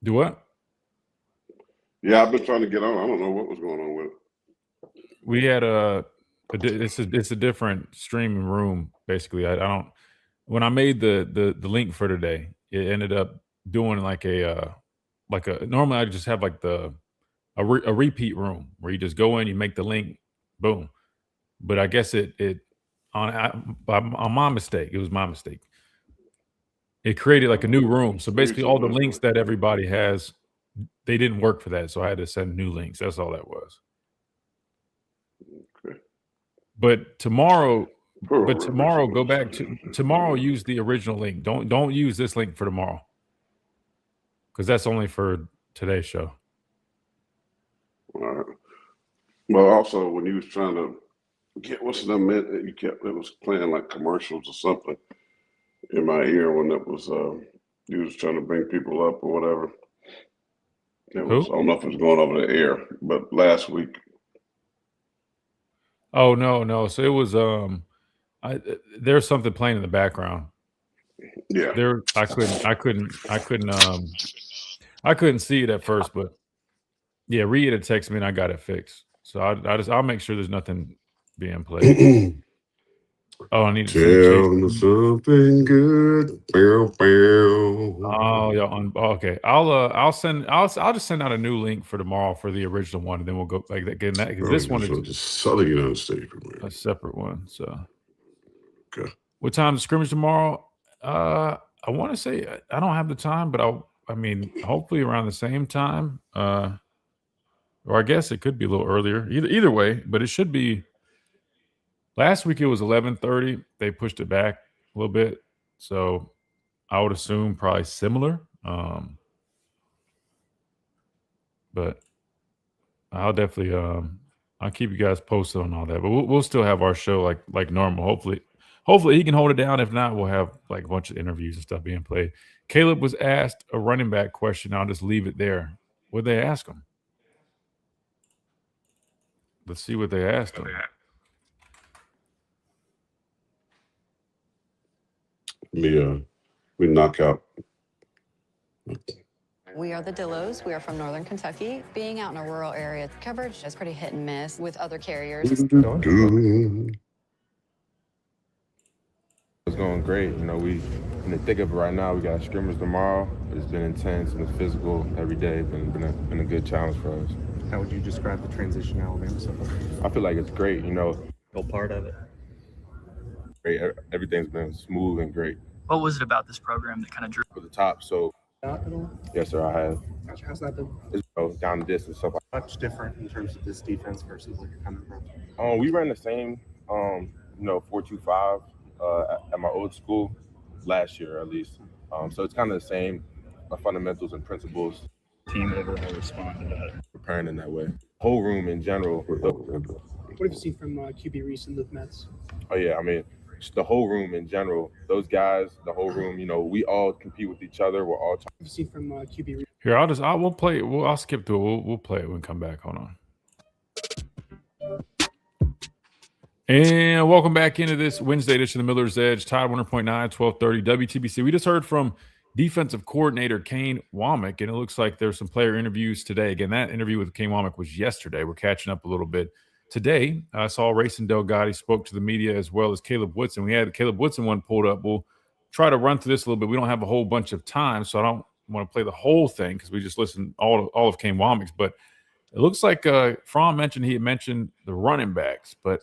Do what? Yeah, I've been trying to get on. I don't know what was going on with it. We had it's a different streaming room, basically. I don't, when I made the link for today, it ended up doing like a normally I just have like a repeat room where you just go in, you make the link, boom. But I guess on my mistake, it was my mistake. It created like a new room. So basically all the links that everybody has, they didn't work for that. So I had to send new links. That's all that was. Okay. But tomorrow, go back to tomorrow, use the original link. Don't use this link for tomorrow. Because that's only for today's show. All right. Well, also when you was trying to get what's the name, it was playing like commercials or something in my ear when it was you was trying to bring people up or whatever. I don't know if it was going over the air, but last week. Oh no. So it was there's something playing in the background. Yeah. I couldn't see it at first, but yeah, Rhea had texted me and I got it fixed. So I'll make sure there's nothing being played. Oh, I need to send Chase. Tell me something good. Bow, bow. Oh, yeah. Okay, I'll just send out a new link for tomorrow for the original one, and then we'll go like that again. That Oh, this one is just Southern United States, man. a separate one. So, Okay. what time is scrimmage tomorrow? I want to say I don't have the time, but I mean, hopefully around the same time. Or I guess it could be a little earlier. Either way, but it should be. Last week it was 11:30. They pushed it back a little bit, so I would assume probably similar. But I'll definitely I'll keep you guys posted on all that. But we'll still have our show like normal. Hopefully he can hold it down. If not, we'll have like a bunch of interviews and stuff being played. Caleb was asked a running back question. I'll just leave it there. What'd they ask him? Let's see what they asked him. We knock out. We are the Dillos. We are from Northern Kentucky. Being out in a rural area, coverage is pretty hit and miss with other carriers. It's going great. You know, we in the thick of it right now. We got scrimmage tomorrow. It's been intense and it's physical every day. Been a good challenge for us. How would you describe the transition in Alabama so far? I feel like it's great. You know, Feel part of it. great. Everything's been smooth and great. What was it about this program that kind of drew For the top, so yes, sir, I have. Gotcha. How's that been? It's down the distance stuff. Much different in terms of this defense versus what you're coming from? We ran the same, 4-2-5 at my old school last year, at least. So it's kind of the same fundamentals and principles. Team overall respond to that. Preparing in that way. Whole room in general. What have you seen from QB Reese and Luke Metz? Oh yeah, I mean, just the whole room in general. Those guys, the whole room. You know, we all compete with each other. We're all. What have you seen from QB Reese? Here, we'll play it. I'll skip through it. We'll play it when we come back. Hold on. And welcome back into this Wednesday edition of Miller's Edge, Tide 100.9, 1230 WTBC. We just heard from defensive coordinator Kane Womack, and it looks like there's some player interviews today. Again, that interview with Kane Womack was yesterday. We're catching up a little bit. Today, I saw Rayson Delgado spoke to the media as well as Caleb Woodson. We had the Caleb Woodson one pulled up. We'll try to run through this a little bit. We don't have a whole bunch of time, so I don't want to play the whole thing because we just listened all of Kane Womack's. But it looks like Fromm mentioned he had mentioned the running backs, but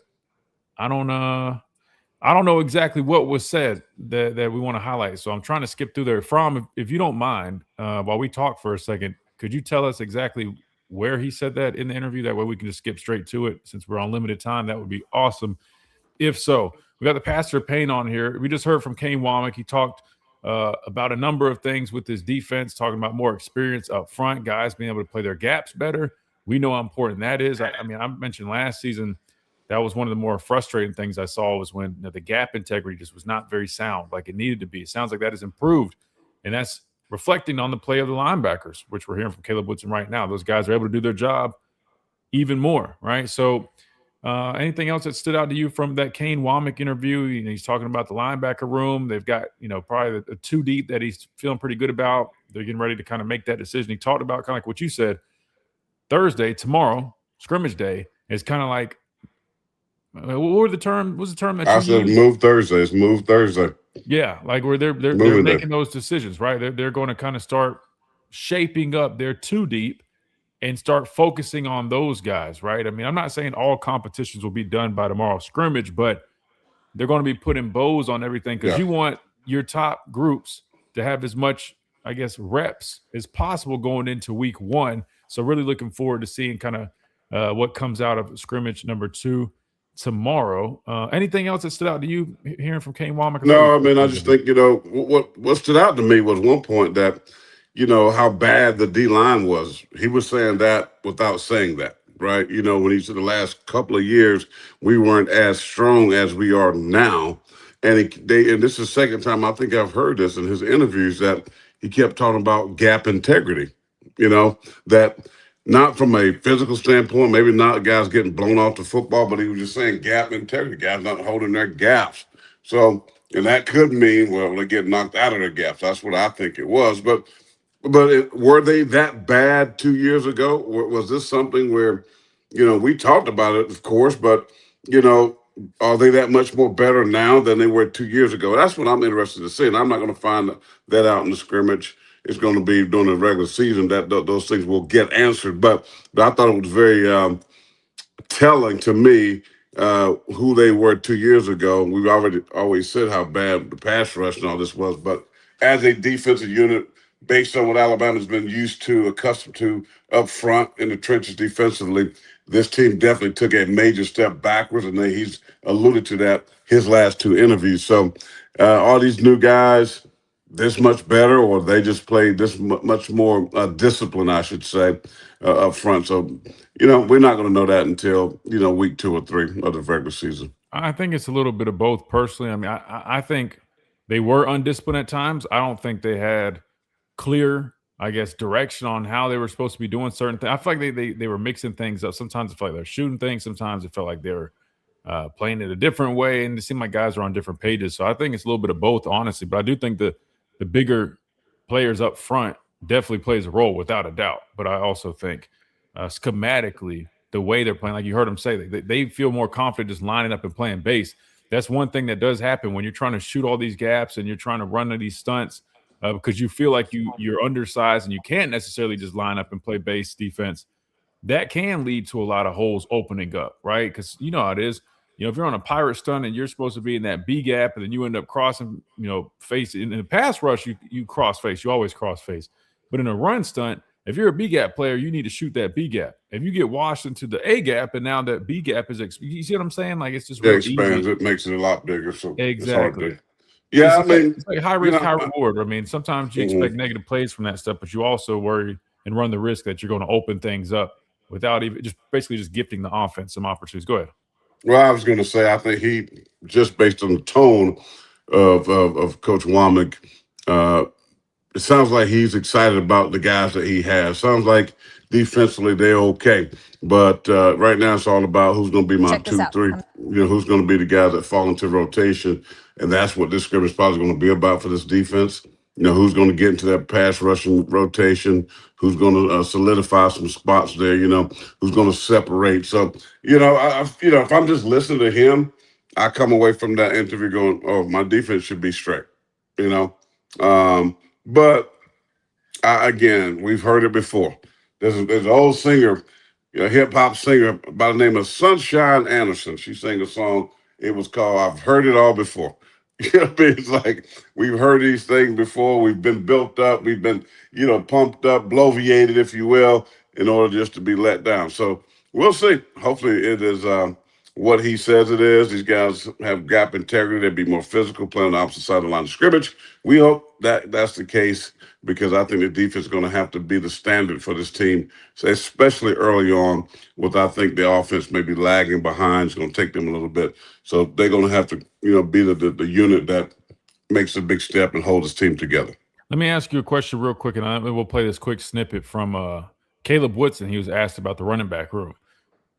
I don't know exactly what was said that we want to highlight. So I'm trying to skip through there. Fromm, if you don't mind, while we talk for a second, could you tell us exactly where he said that in the interview? That way we can just skip straight to it since we're on limited time. That would be awesome. If so, we got the pastor of Payne on here. We just heard from Kane Womack. He talked about a number of things with his defense, talking about more experience up front, guys being able to play their gaps better. We know how important that is. I mean, I mentioned last season that was one of the more frustrating things I saw was when the gap integrity just was not very sound like it needed to be. It sounds like that has improved, and that's reflecting on the play of the linebackers, which we're hearing from Caleb Woodson right now. Those guys are able to do their job even more, right? So anything else that stood out to you from that Kane Womack interview? You know, he's talking about the linebacker room. They've got, probably the two deep that he's feeling pretty good about. They're getting ready to kind of make that decision. He talked about kind of like what you said, Thursday, tomorrow, scrimmage day, is kind of like, what was the term that I said move Thursday. It's move Thursday. Yeah, like where they're making those decisions, right? They're going to kind of start shaping up their two deep and start focusing on those guys, right? I mean, I'm not saying all competitions will be done by tomorrow's scrimmage, but they're going to be putting bows on everything because you want your top groups to have as much, I guess, reps as possible going into week one. So really looking forward to seeing kind of what comes out of scrimmage number 2 tomorrow. Anything else that stood out to you hearing from Kane Womack? No, I mean, I just think, what stood out to me was one point that, how bad the D-line was. He was saying that without saying that, right? When he said the last couple of years, we weren't as strong as we are now. And and this is the second time I think I've heard this in his interviews that he kept talking about gap integrity, that not from a physical standpoint, maybe not guys getting blown off the football, but he was just saying gap integrity, guys not holding their gaps. So, and that could mean, well, they get knocked out of their gaps. That's what I think it was. But were they that bad 2 years ago? Was this something where, we talked about it, of course, but, are they that much more better now than they were 2 years ago? That's what I'm interested to see, and I'm not going to find that out in the scrimmage. It's going to be during the regular season that those things will get answered. But I thought it was very telling to me who they were 2 years ago. We've already always said how bad the pass rush and all this was, but as a defensive unit, based on what Alabama's been used to, accustomed to up front in the trenches defensively, this team definitely took a major step backwards, and he's alluded to that his last two interviews. So are these new guys this much better, or they just played this much more discipline, I should say, up front? So, we're not going to know that until, week 2 or 3 of the regular season. I think it's a little bit of both personally. I mean, I think they were undisciplined at times. I don't think they had clear, I guess, direction on how they were supposed to be doing certain things. I feel like they were mixing things up. Sometimes it felt like they're shooting things. Sometimes it felt like they were playing it a different way. And it seemed like guys were on different pages. So I think it's a little bit of both, honestly. But I do think the bigger players up front definitely plays a role without a doubt. But I also think schematically, the way they're playing, like you heard them say, they feel more confident just lining up and playing base. That's one thing that does happen when you're trying to shoot all these gaps and you're trying to run these stunts because you feel like you're undersized and you can't necessarily just line up and play base defense. That can lead to a lot of holes opening up, right? Because you know how it is. If you're on a pirate stunt and you're supposed to be in that B gap and then you end up crossing, face in a pass rush, you cross face. You always cross face. But in a run stunt, if you're a B gap player, you need to shoot that B gap. If you get washed into the A gap and now that B gap is, you see what I'm saying? Like it's just It real expands. easy. It makes it a lot bigger. So Exactly. It's hard to. Yeah, It's like high risk, high reward. I mean, sometimes you expect negative plays from that stuff, but you also worry and run the risk that you're going to open things up without even just gifting the offense some opportunities. Go ahead. Well, I was going to say, I think he, just based on the tone of Coach Womack, it sounds like he's excited about the guys that he has. Sounds like defensively they're okay. But right now it's all about who's going to be my 2, 3, who's going to be the guys that fall into rotation. And that's what this scrimmage is probably going to be about for this defense. Who's going to get into that pass rushing rotation, who's going to solidify some spots there, who's going to separate. So, if I'm just listening to him, I come away from that interview going, oh, my defense should be straight, but again, we've heard it before. There's an old singer, hip hop singer by the name of Sunshine Anderson. She sang a song. It was called "I've Heard It All Before." It's like we've heard these things before. We've been built up. We've been, pumped up, bloviated, if you will, in order just to be let down. So we'll see. Hopefully, it is what he says it is. These guys have gap integrity. They'll be more physical, playing on the opposite side of the line of scrimmage. We hope that that's the case because I think the defense is going to have to be the standard for this team, so especially early on. With I think the offense may be lagging behind. It's going to take them a little bit. So they're going to have to, be the unit that makes a big step and holds this team together. Let me ask you a question real quick, and we'll play this quick snippet from Caleb Woodson. He was asked about the running back room.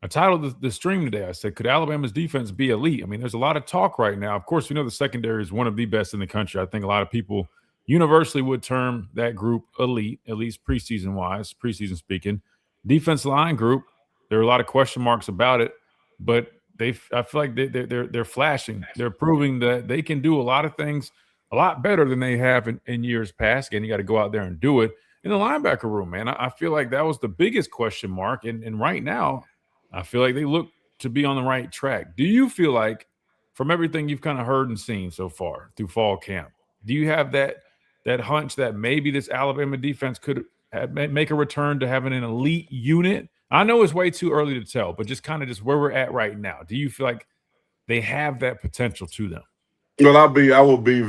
I titled the stream today. I said, could Alabama's defense be elite? I mean, there's a lot of talk right now. Of course, we know the secondary is one of the best in the country. I think a lot of people universally would term that group elite, at least preseason speaking. Defense line group, there are a lot of question marks about it, but I feel like they're flashing. They're proving that they can do a lot of things a lot better than they have in years past. Again, you got to go out there and do it. In the linebacker room, man, I feel like that was the biggest question mark. And right now, I feel like they look to be on the right track. Do you feel like, from everything you've kind of heard and seen so far through fall camp, do you have that hunch that maybe this Alabama defense could make a return to having an elite unit? I know it's way too early to tell, but just where we're at right now. Do you feel like they have that potential to them? Well, I will be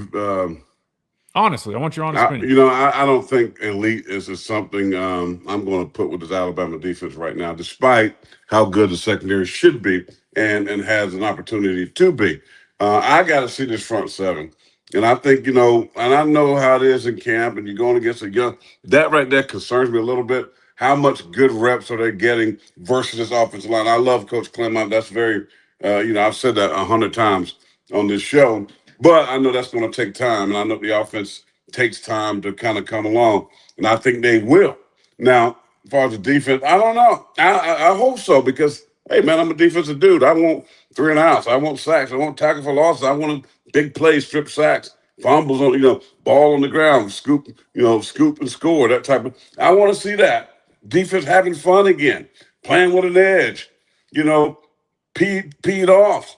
honestly, I want your honest opinion. I don't think elite is something I'm going to put with this Alabama defense right now, despite how good the secondary should be and has an opportunity to be. I got to see this front seven. And I think, and I know how it is in camp, and you're going against a young, that right there concerns me a little bit. How much good reps are they getting versus this offensive line? I love Coach Clement. That's very, I've said that 100 times on this show, but I know that's going to take time. And I know the offense takes time to kind of come along. And I think they will. Now, as far as the defense, I don't know. I hope so because, hey, man, I'm a defensive dude. I want 3 and outs. I want sacks. I want tackle for losses. I want big plays, strip sacks, fumbles on, ball on the ground, scoop and score, that type of. I want to see that. Defense having fun again, playing with an edge, peed off.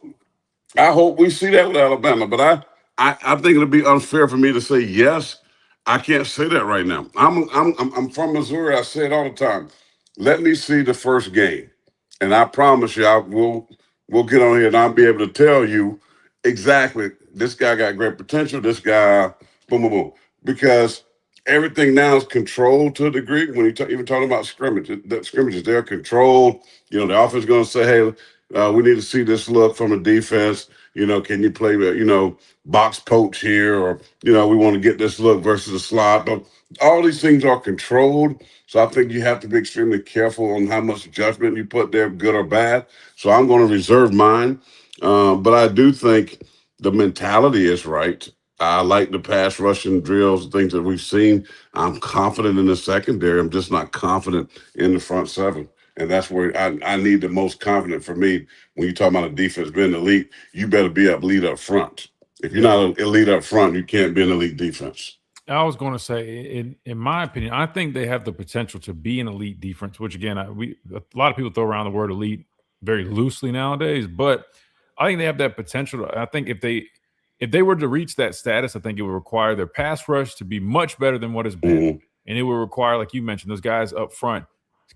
I hope we see that with Alabama, but I think it'll be unfair for me to say yes. I can't say that right now. I'm from Missouri. I say it all the time. Let me see the first game, and I promise you, we'll get on here and I'll be able to tell you exactly this guy got great potential. This guy, boom, boom, boom, because everything now is controlled to a degree. When you even talking about scrimmages, they're controlled. The offense is going to say, hey, we need to see this look from the defense. Can you play, box poach here, or we want to get this look versus a slot. But all these things are controlled, so I think you have to be extremely careful on how much judgment you put there, good or bad. So I'm going to reserve mine, but I do think the mentality is right. I like the pass rushing drills, things that we've seen. I'm confident in the secondary. I'm just not confident in the front seven. And that's where I need the most confident for me. When you talk about a defense being elite, you better be elite up front. If you're not elite up front, you can't be an elite defense. I was going to say, in my opinion, I think they have the potential to be an elite defense, which again, a lot of people throw around the word elite very loosely nowadays, but I think they have that potential. I think if they were to reach that status, I think it would require their pass rush to be much better than what it's been. Mm-hmm. And it would require, like you mentioned, those guys up front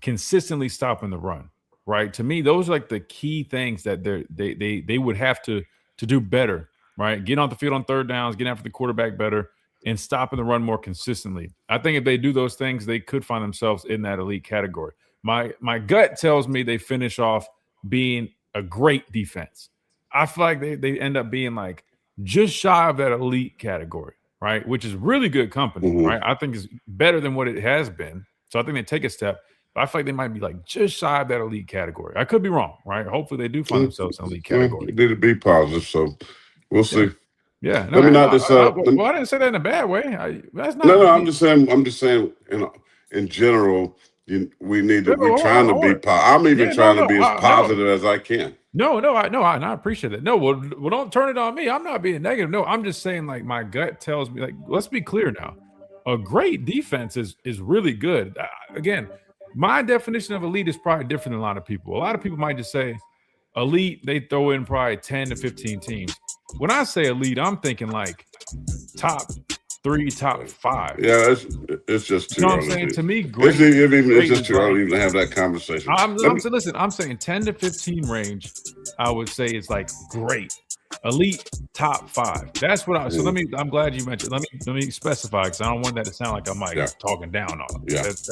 consistently stopping the run, right? To me, those are like the key things that they would have to do better, right? Get on the field on third downs, get after the quarterback better, and stopping the run more consistently. I think if they do those things, they could find themselves in that elite category. My gut tells me they finish off being a great defense. I feel like they end up being like just shy of that elite category, right? Which is really good company, Mm-hmm. right? I think it's better than what it has been. So I think they take a step, but I feel like they might be like just shy of that elite category. I could be wrong, right? Hopefully they do find themselves in elite category. It did be positive, so we'll see. Yeah. Let me not just. I didn't say that in a bad way. That's not. No. I'm just saying. In general, we need to. We're trying to be. I'm even trying to be as positive as I can. No, and I appreciate it. No, well, don't turn it on me. I'm not being negative. No, I'm just saying, like, my gut tells me, like, let's be clear now. A great defense is really good. Again, my definition of elite is probably different than a lot of people. A lot of people might just say elite, they throw in probably 10 to 15 teams. When I say elite, I'm thinking like top 3, top 5. Yeah, it's just too You know what early. I'm saying? To me, great. It's just too early to have that conversation. Listen, I'm saying 10 to 15 range, I would say is like great. Elite top 5. That's what so I'm glad you mentioned. Let me specify, because I don't want that to sound like I'm like talking down on them. Yeah. That's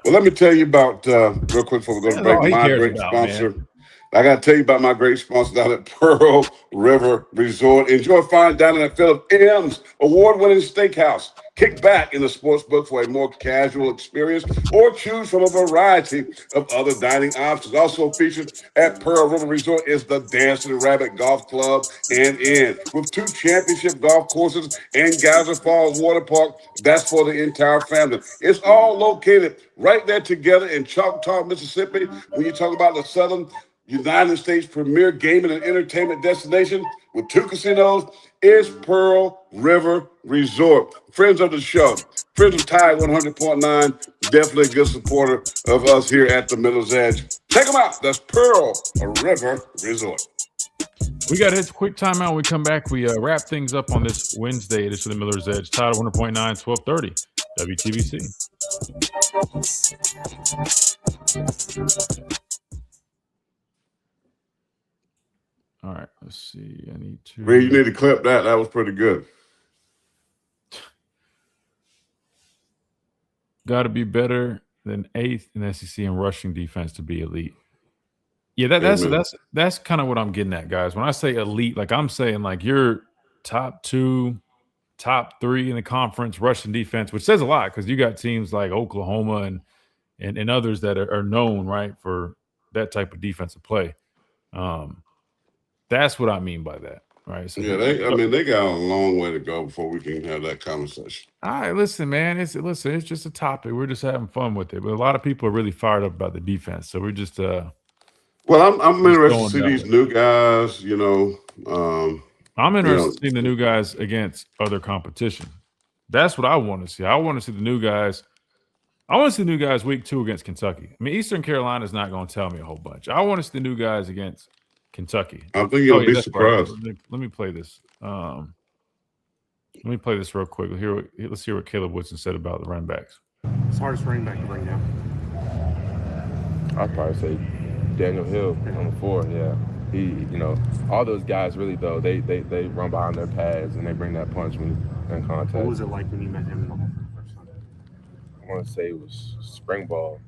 Well, let me tell you about real quick before we go to break. My great sponsor. Man. I got to tell you about my great sponsor down at Pearl River Resort. Enjoy fine dining at Philip M's award-winning steakhouse. Kick back in the sports book for a more casual experience, or choose from a variety of other dining options. Also featured at Pearl River Resort is the Dancing Rabbit Golf Club and Inn, with 2 championship golf courses and Geyser Falls Water Park. That's for the entire family. It's all located right there together in Choctaw, Mississippi. When you talk about the Southern United States premier gaming and entertainment destination with 2 casinos is Pearl River Resort. Friends of the show, friends of Tide 100.9, definitely a good supporter of us here at the Miller's Edge. Check them out. That's Pearl River Resort. We got to hit a quick timeout. When we come back, we wrap things up on this Wednesday. It is the Miller's Edge. Tide 100.9, 1230, WTBC. All right, let's see. I need to. Ray, you need to clip that. That was pretty good. Got to be better than 8th in SEC in rushing defense to be elite. Yeah, that's kind of what I'm getting at, guys. When I say elite, like I'm saying, like you're top 2, top 3 in the conference rushing defense, which says a lot because you got teams like Oklahoma and others that are known, right, for that type of defensive play. That's what I mean by that, right? So they got a long way to go before we can have that conversation. All right, listen, man. It's just a topic. We're just having fun with it. But a lot of people are really fired up about the defense. So we're just Well, I'm Just interested to going see that these way. new guys. I'm You interested know, in seeing the new guys against other competition. That's what I want to see. I want to see the new guys. I want to see the new guys week 2 against Kentucky. I mean, Eastern Carolina is not going to tell me a whole bunch. I want to see the new guys against Kentucky. I think Oh you'll yeah, be that's right. surprised. Let me play this. Let me play this real quick. Let's hear what Caleb Woodson said about the running backs. It's hardest running back to bring down. I'd probably say Daniel Hill on the 4. Yeah, he, all those guys really though they run behind their pads and they bring that punch when in contact. What was it like when you met him in the hole for the first time? I want to say it was spring ball.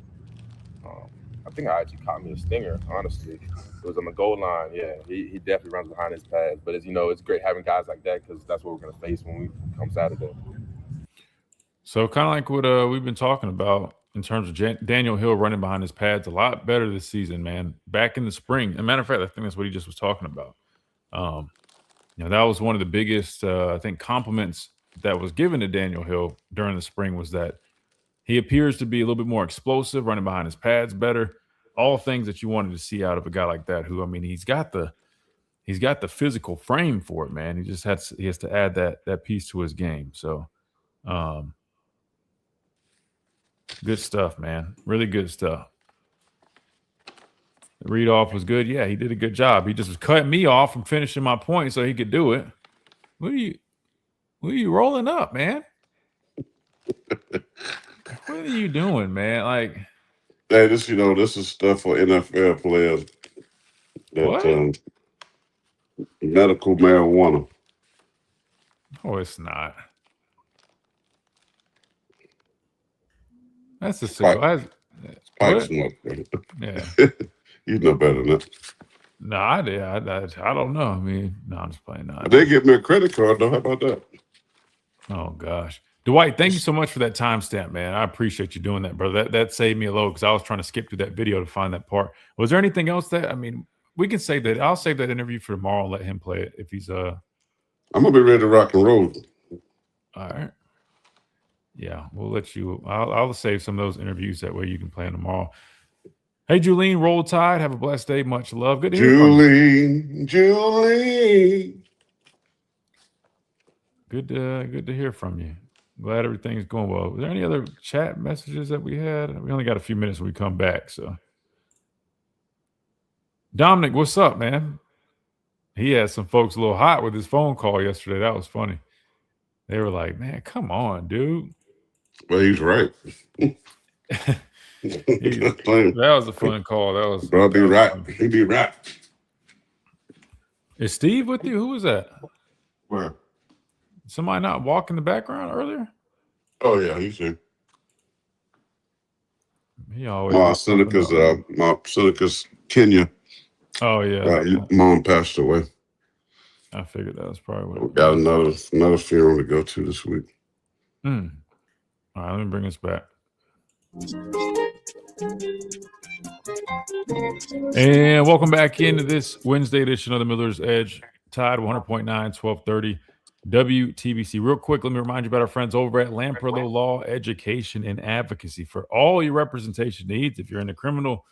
I think I actually caught me a stinger. Honestly, it was on the goal line. Yeah, he definitely runs behind his pads. But as you know, it's great having guys like that because that's what we're gonna face when we come Saturday. So kind of like what we've been talking about in terms of Daniel Hill running behind his pads a lot better this season, man. Back in the spring, as a matter of fact, I think that's what he just was talking about. That was one of the biggest, I think, compliments that was given to Daniel Hill during the spring was that he appears to be a little bit more explosive, running behind his pads better. All things that you wanted to see out of a guy like that. Who, I mean, he's got the physical frame for it, man. He has to add that piece to his game. So, good stuff, man. Really good stuff. The read off was good. Yeah, he did a good job. He just was cutting me off from finishing my point so he could do it. What are you rolling up, man? What are you doing, man? Like, hey, this is stuff for NFL players. That medical marijuana. Oh, it's not. That's a cigar. Pipe smoke. Yeah. You know better than that. No, I don't know. I mean, no, I'm just playing. No, They give me a credit card, though. How about that? Oh, gosh. Dwight, thank you so much for that timestamp, man. I appreciate you doing that, brother. That saved me a load because I was trying to skip through that video to find that part. Was there anything else that, I mean, we can save that. I'll save that interview for tomorrow and let him play it if he's I'm gonna be ready to rock and roll. All right. Yeah, we'll let you. I'll save some of those interviews that way you can play them tomorrow. Hey, Julene, roll tide. Have a blessed day. Much love. Good to hear from you. Julie. Good to hear from you. Glad everything's going well. Was there any other chat messages that we had? We only got a few minutes when we come back. So, Dominic, what's up, man? He had some folks a little hot with his phone call yesterday. That was funny. They were like, "Man, come on, dude." Well, he's right. That was a fun call. That was. Bro, be right. He be right. Is Steve with you? Who was that? Where? Somebody not walk in the background earlier? Oh yeah, he's here. He always. My Seneca's Kenya. Oh yeah. Mom passed away. I figured that was probably what. We got another funeral to go to this week. All right, let me bring us back. And welcome back into this Wednesday edition of the Miller's Edge. Tide 100.9, 1230 WTBC. Real quick, let me remind you about our friends over at Lamprello Law Education and Advocacy for all your representation needs. If you're in a criminal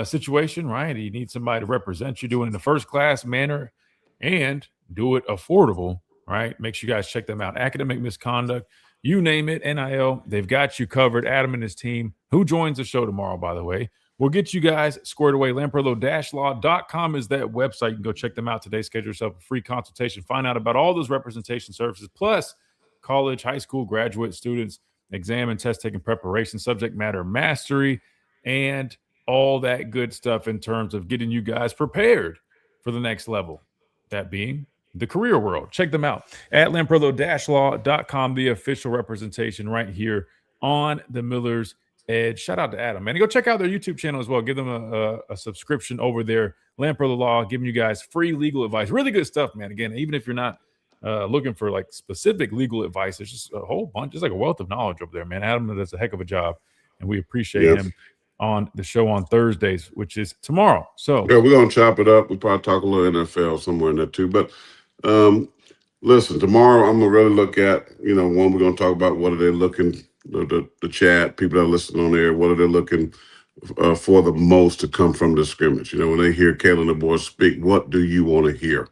situation, right, you need somebody to represent you, do it in a first-class manner and do it affordable, right? Make sure you guys check them out. Academic misconduct, you name it, NIL, they've got you covered. Adam and his team, who joins the show tomorrow, by the way, we'll get you guys squared away. Lamprello-law.com is that website. You can go check them out today. Schedule yourself a free consultation. Find out about all those representation services, plus college, high school, graduate students, exam and test taking preparation, subject matter mastery, and all that good stuff in terms of getting you guys prepared for the next level. That being the career world. Check them out at Lamprello-law.com, the official representation right here on the Miller's Edge. Shout out to Adam, man. Go check out their YouTube channel as well. Give them a subscription over there. Lamprello Law, giving you guys free legal advice. Really good stuff, man. Again, even if you're not looking for like specific legal advice, there's just a whole bunch. There's like a wealth of knowledge over there, man. Adam does a heck of a job, and we appreciate him on the show on Thursdays, which is tomorrow. So yeah, we're gonna chop it up. We probably talk a little NFL somewhere in there too. But listen, tomorrow I'm gonna really look at, one, we're gonna talk about what are they looking, the chat, people that are listening on there, what are they looking for the most to come from the scrimmage. You know, when they hear Kalen the boys speak, what do you want to hear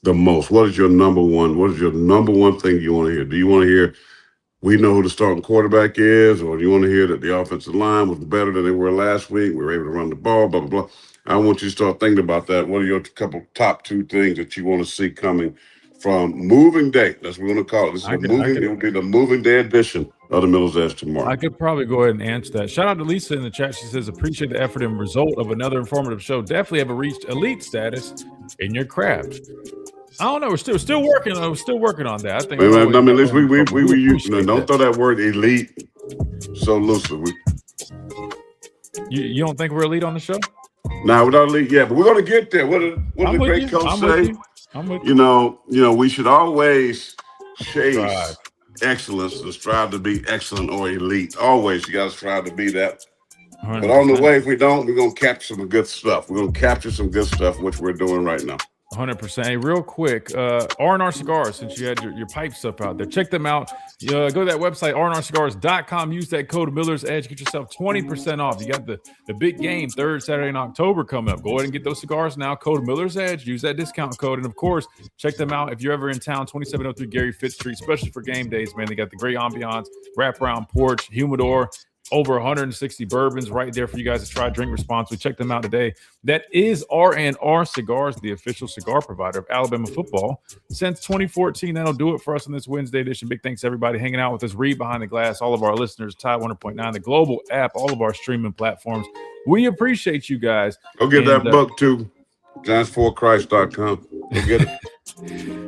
the most? What is your number one? What is your number one thing you want to hear? Do you want to hear we know who the starting quarterback is, or do you want to hear that the offensive line was better than they were last week? We were able to run the ball, blah, blah, blah. I want you to start thinking about that. What are your couple top two things that you want to see coming from moving day? That's what we're going to call it. This is it will be the moving day edition of the Miller's Edge tomorrow. I could probably go ahead and answer that. Shout out to Lisa in the chat. She says, appreciate the effort and result of another informative show. Definitely have reached elite status in your craft. I don't know. We're still working. We're still working on that. I think. I mean, at least we don't throw that word elite so loosely. You don't think we're elite on the show? Nah, we're not elite yet, but we're gonna get there. What did the great coach say? You know, we should always chase excellence and strive to be excellent or elite. Always, you got to strive to be that. 100%. But on the way, if we don't, we're gonna capture some good stuff. We're gonna capture some good stuff, which we're doing right now. 100%. Hey, real quick, R&R Cigars, since you had your pipe stuff out there, check them out. Go to that website, rnrcigars.com. Use that code Miller's Edge. Get yourself 20% off. You got the big game, third Saturday in October coming up. Go ahead and get those cigars now. Code Miller's Edge. Use that discount code. And, of course, check them out if you're ever in town, 2703 Gary Fitz Street, especially for game days, man. They got the great ambiance, wraparound porch, humidor, over 160 bourbons right there for you guys to try. Drink responsibly. Check them out today. That is R&R Cigars, the official cigar provider of Alabama football since 2014. That'll do it for us on this Wednesday edition. Big thanks to everybody hanging out with us. Read Behind the Glass, all of our listeners, Tide 100.9, the global app, all of our streaming platforms. We appreciate you guys. Go get that book too. Giants4Christ.com. Go get it.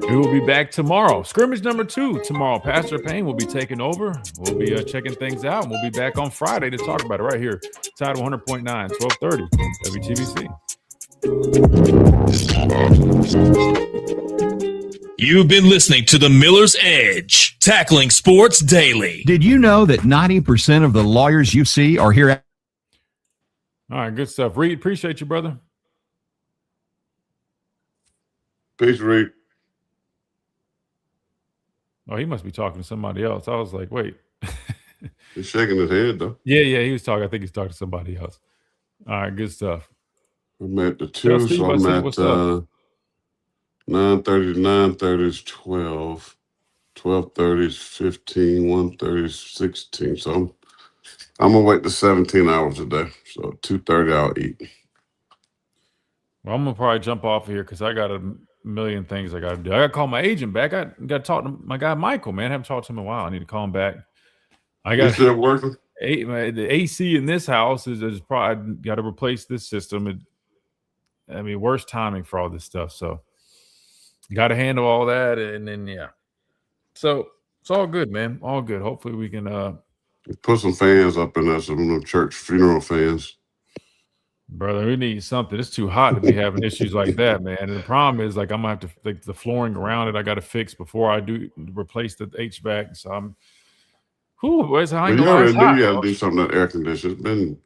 We will be back tomorrow. Scrimmage number 2 tomorrow. Pastor Payne will be taking over. We'll be checking things out. And we'll be back on Friday to talk about it right here. Tide 100.9, 1230, WTBC. You've been listening to the Miller's Edge, tackling sports daily. Did you know that 90% of the lawyers you see are here? All right, good stuff. Reed, appreciate you, brother. Peace, Reed. Oh, he must be talking to somebody else. I was like, wait. He's shaking his head, though. Yeah, he was talking. I think he's talking to somebody else. All right, good stuff. I'm at the 2, so I'm at 9:30 to 9:30 is 12. 12:30 is 15. 1:30 is 16. So I'm going to wait the 17 hours a day. So 2:30 I'll eat. Well, I'm going to probably jump off of here because I got a million things I got to do. I got to call my agent back. I got to talk to my guy, Michael, man. I haven't talked to him in a while. I need to call him back. Is still working? The AC in this house is probably got to replace this system. Worst timing for all this stuff. So got to handle all that. And then, yeah. So it's all good, man. All good. Hopefully we can put some fans up in there, some church funeral fans. Brother, we need something. It's too hot to be having issues like that, man. And the problem is, like, I'm gonna have to the flooring around it. I got to fix before I do replace the HVAC. So I'm, boys, I ain't gonna lie. You got to do something that air conditioner. It's been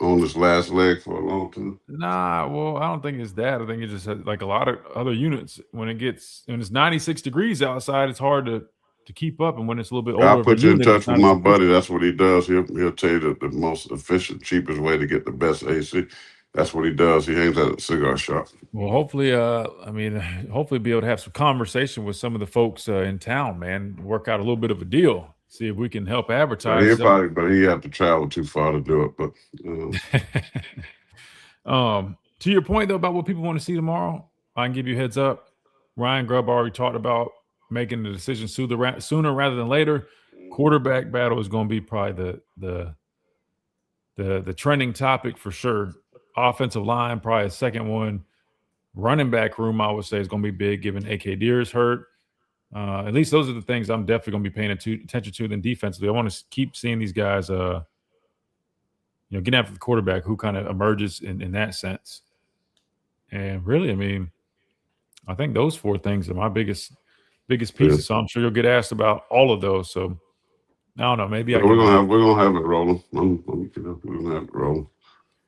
on this last leg for a long time. Nah, well, I don't think it's that. I think it's just like a lot of other units. When it's 96 degrees outside, it's hard to keep up. And when it's a little bit older, I'll put you in touch with my buddy. That's what he does. He'll tell you the most efficient, cheapest way to get the best AC. That's what he does. He hangs at a cigar shop. Well, hopefully, hopefully be able to have some conversation with some of the folks in town, man. Work out a little bit of a deal. See if we can help advertise. But he have to travel too far to do it. But to your point though about what people want to see tomorrow, I can give you a heads up. Ryan Grubb already talked about making the decision sooner rather than later. Quarterback battle is going to be probably the trending topic for sure. Offensive line, probably a second one. Running back room, I would say, is going to be big, given A.K. Deere's hurt. At least those are the things I'm definitely going to be paying attention to. Then defensively, I want to keep seeing these guys, getting after the quarterback who kind of emerges in that sense. And really, I think those 4 things are my biggest pieces. Yeah. So I'm sure you'll get asked about all of those. So I don't know. Maybe we're gonna have it rolling. We're gonna have it rolling.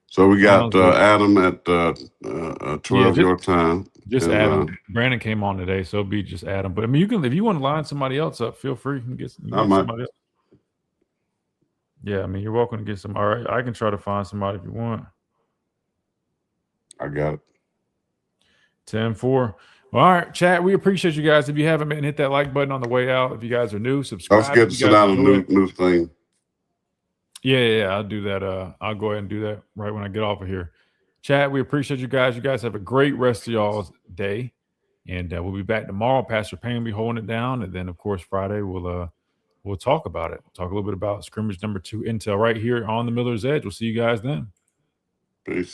So we got Adam at 12 your time. Just Adam. Brandon came on today, so it'll be just Adam. But you can, if you want to line somebody else up, feel free. You can get somebody else. Yeah, I mean, you're welcome to get some. All right, I can try to find somebody if you want. I got it. 10-4. Well, all right, chat. We appreciate you guys. If you haven't been, hit that like button on the way out. If you guys are new, subscribe. Let's get to sit down a new thing. Yeah, I'll do that. I'll go ahead and do that right when I get off of here. Chat, we appreciate you guys. You guys have a great rest of y'all's day. And we'll be back tomorrow. Pastor Payne will be holding it down. And then, of course, Friday we'll talk about it. Talk a little bit about scrimmage number 2 intel right here on the Miller's Edge. We'll see you guys then. Peace.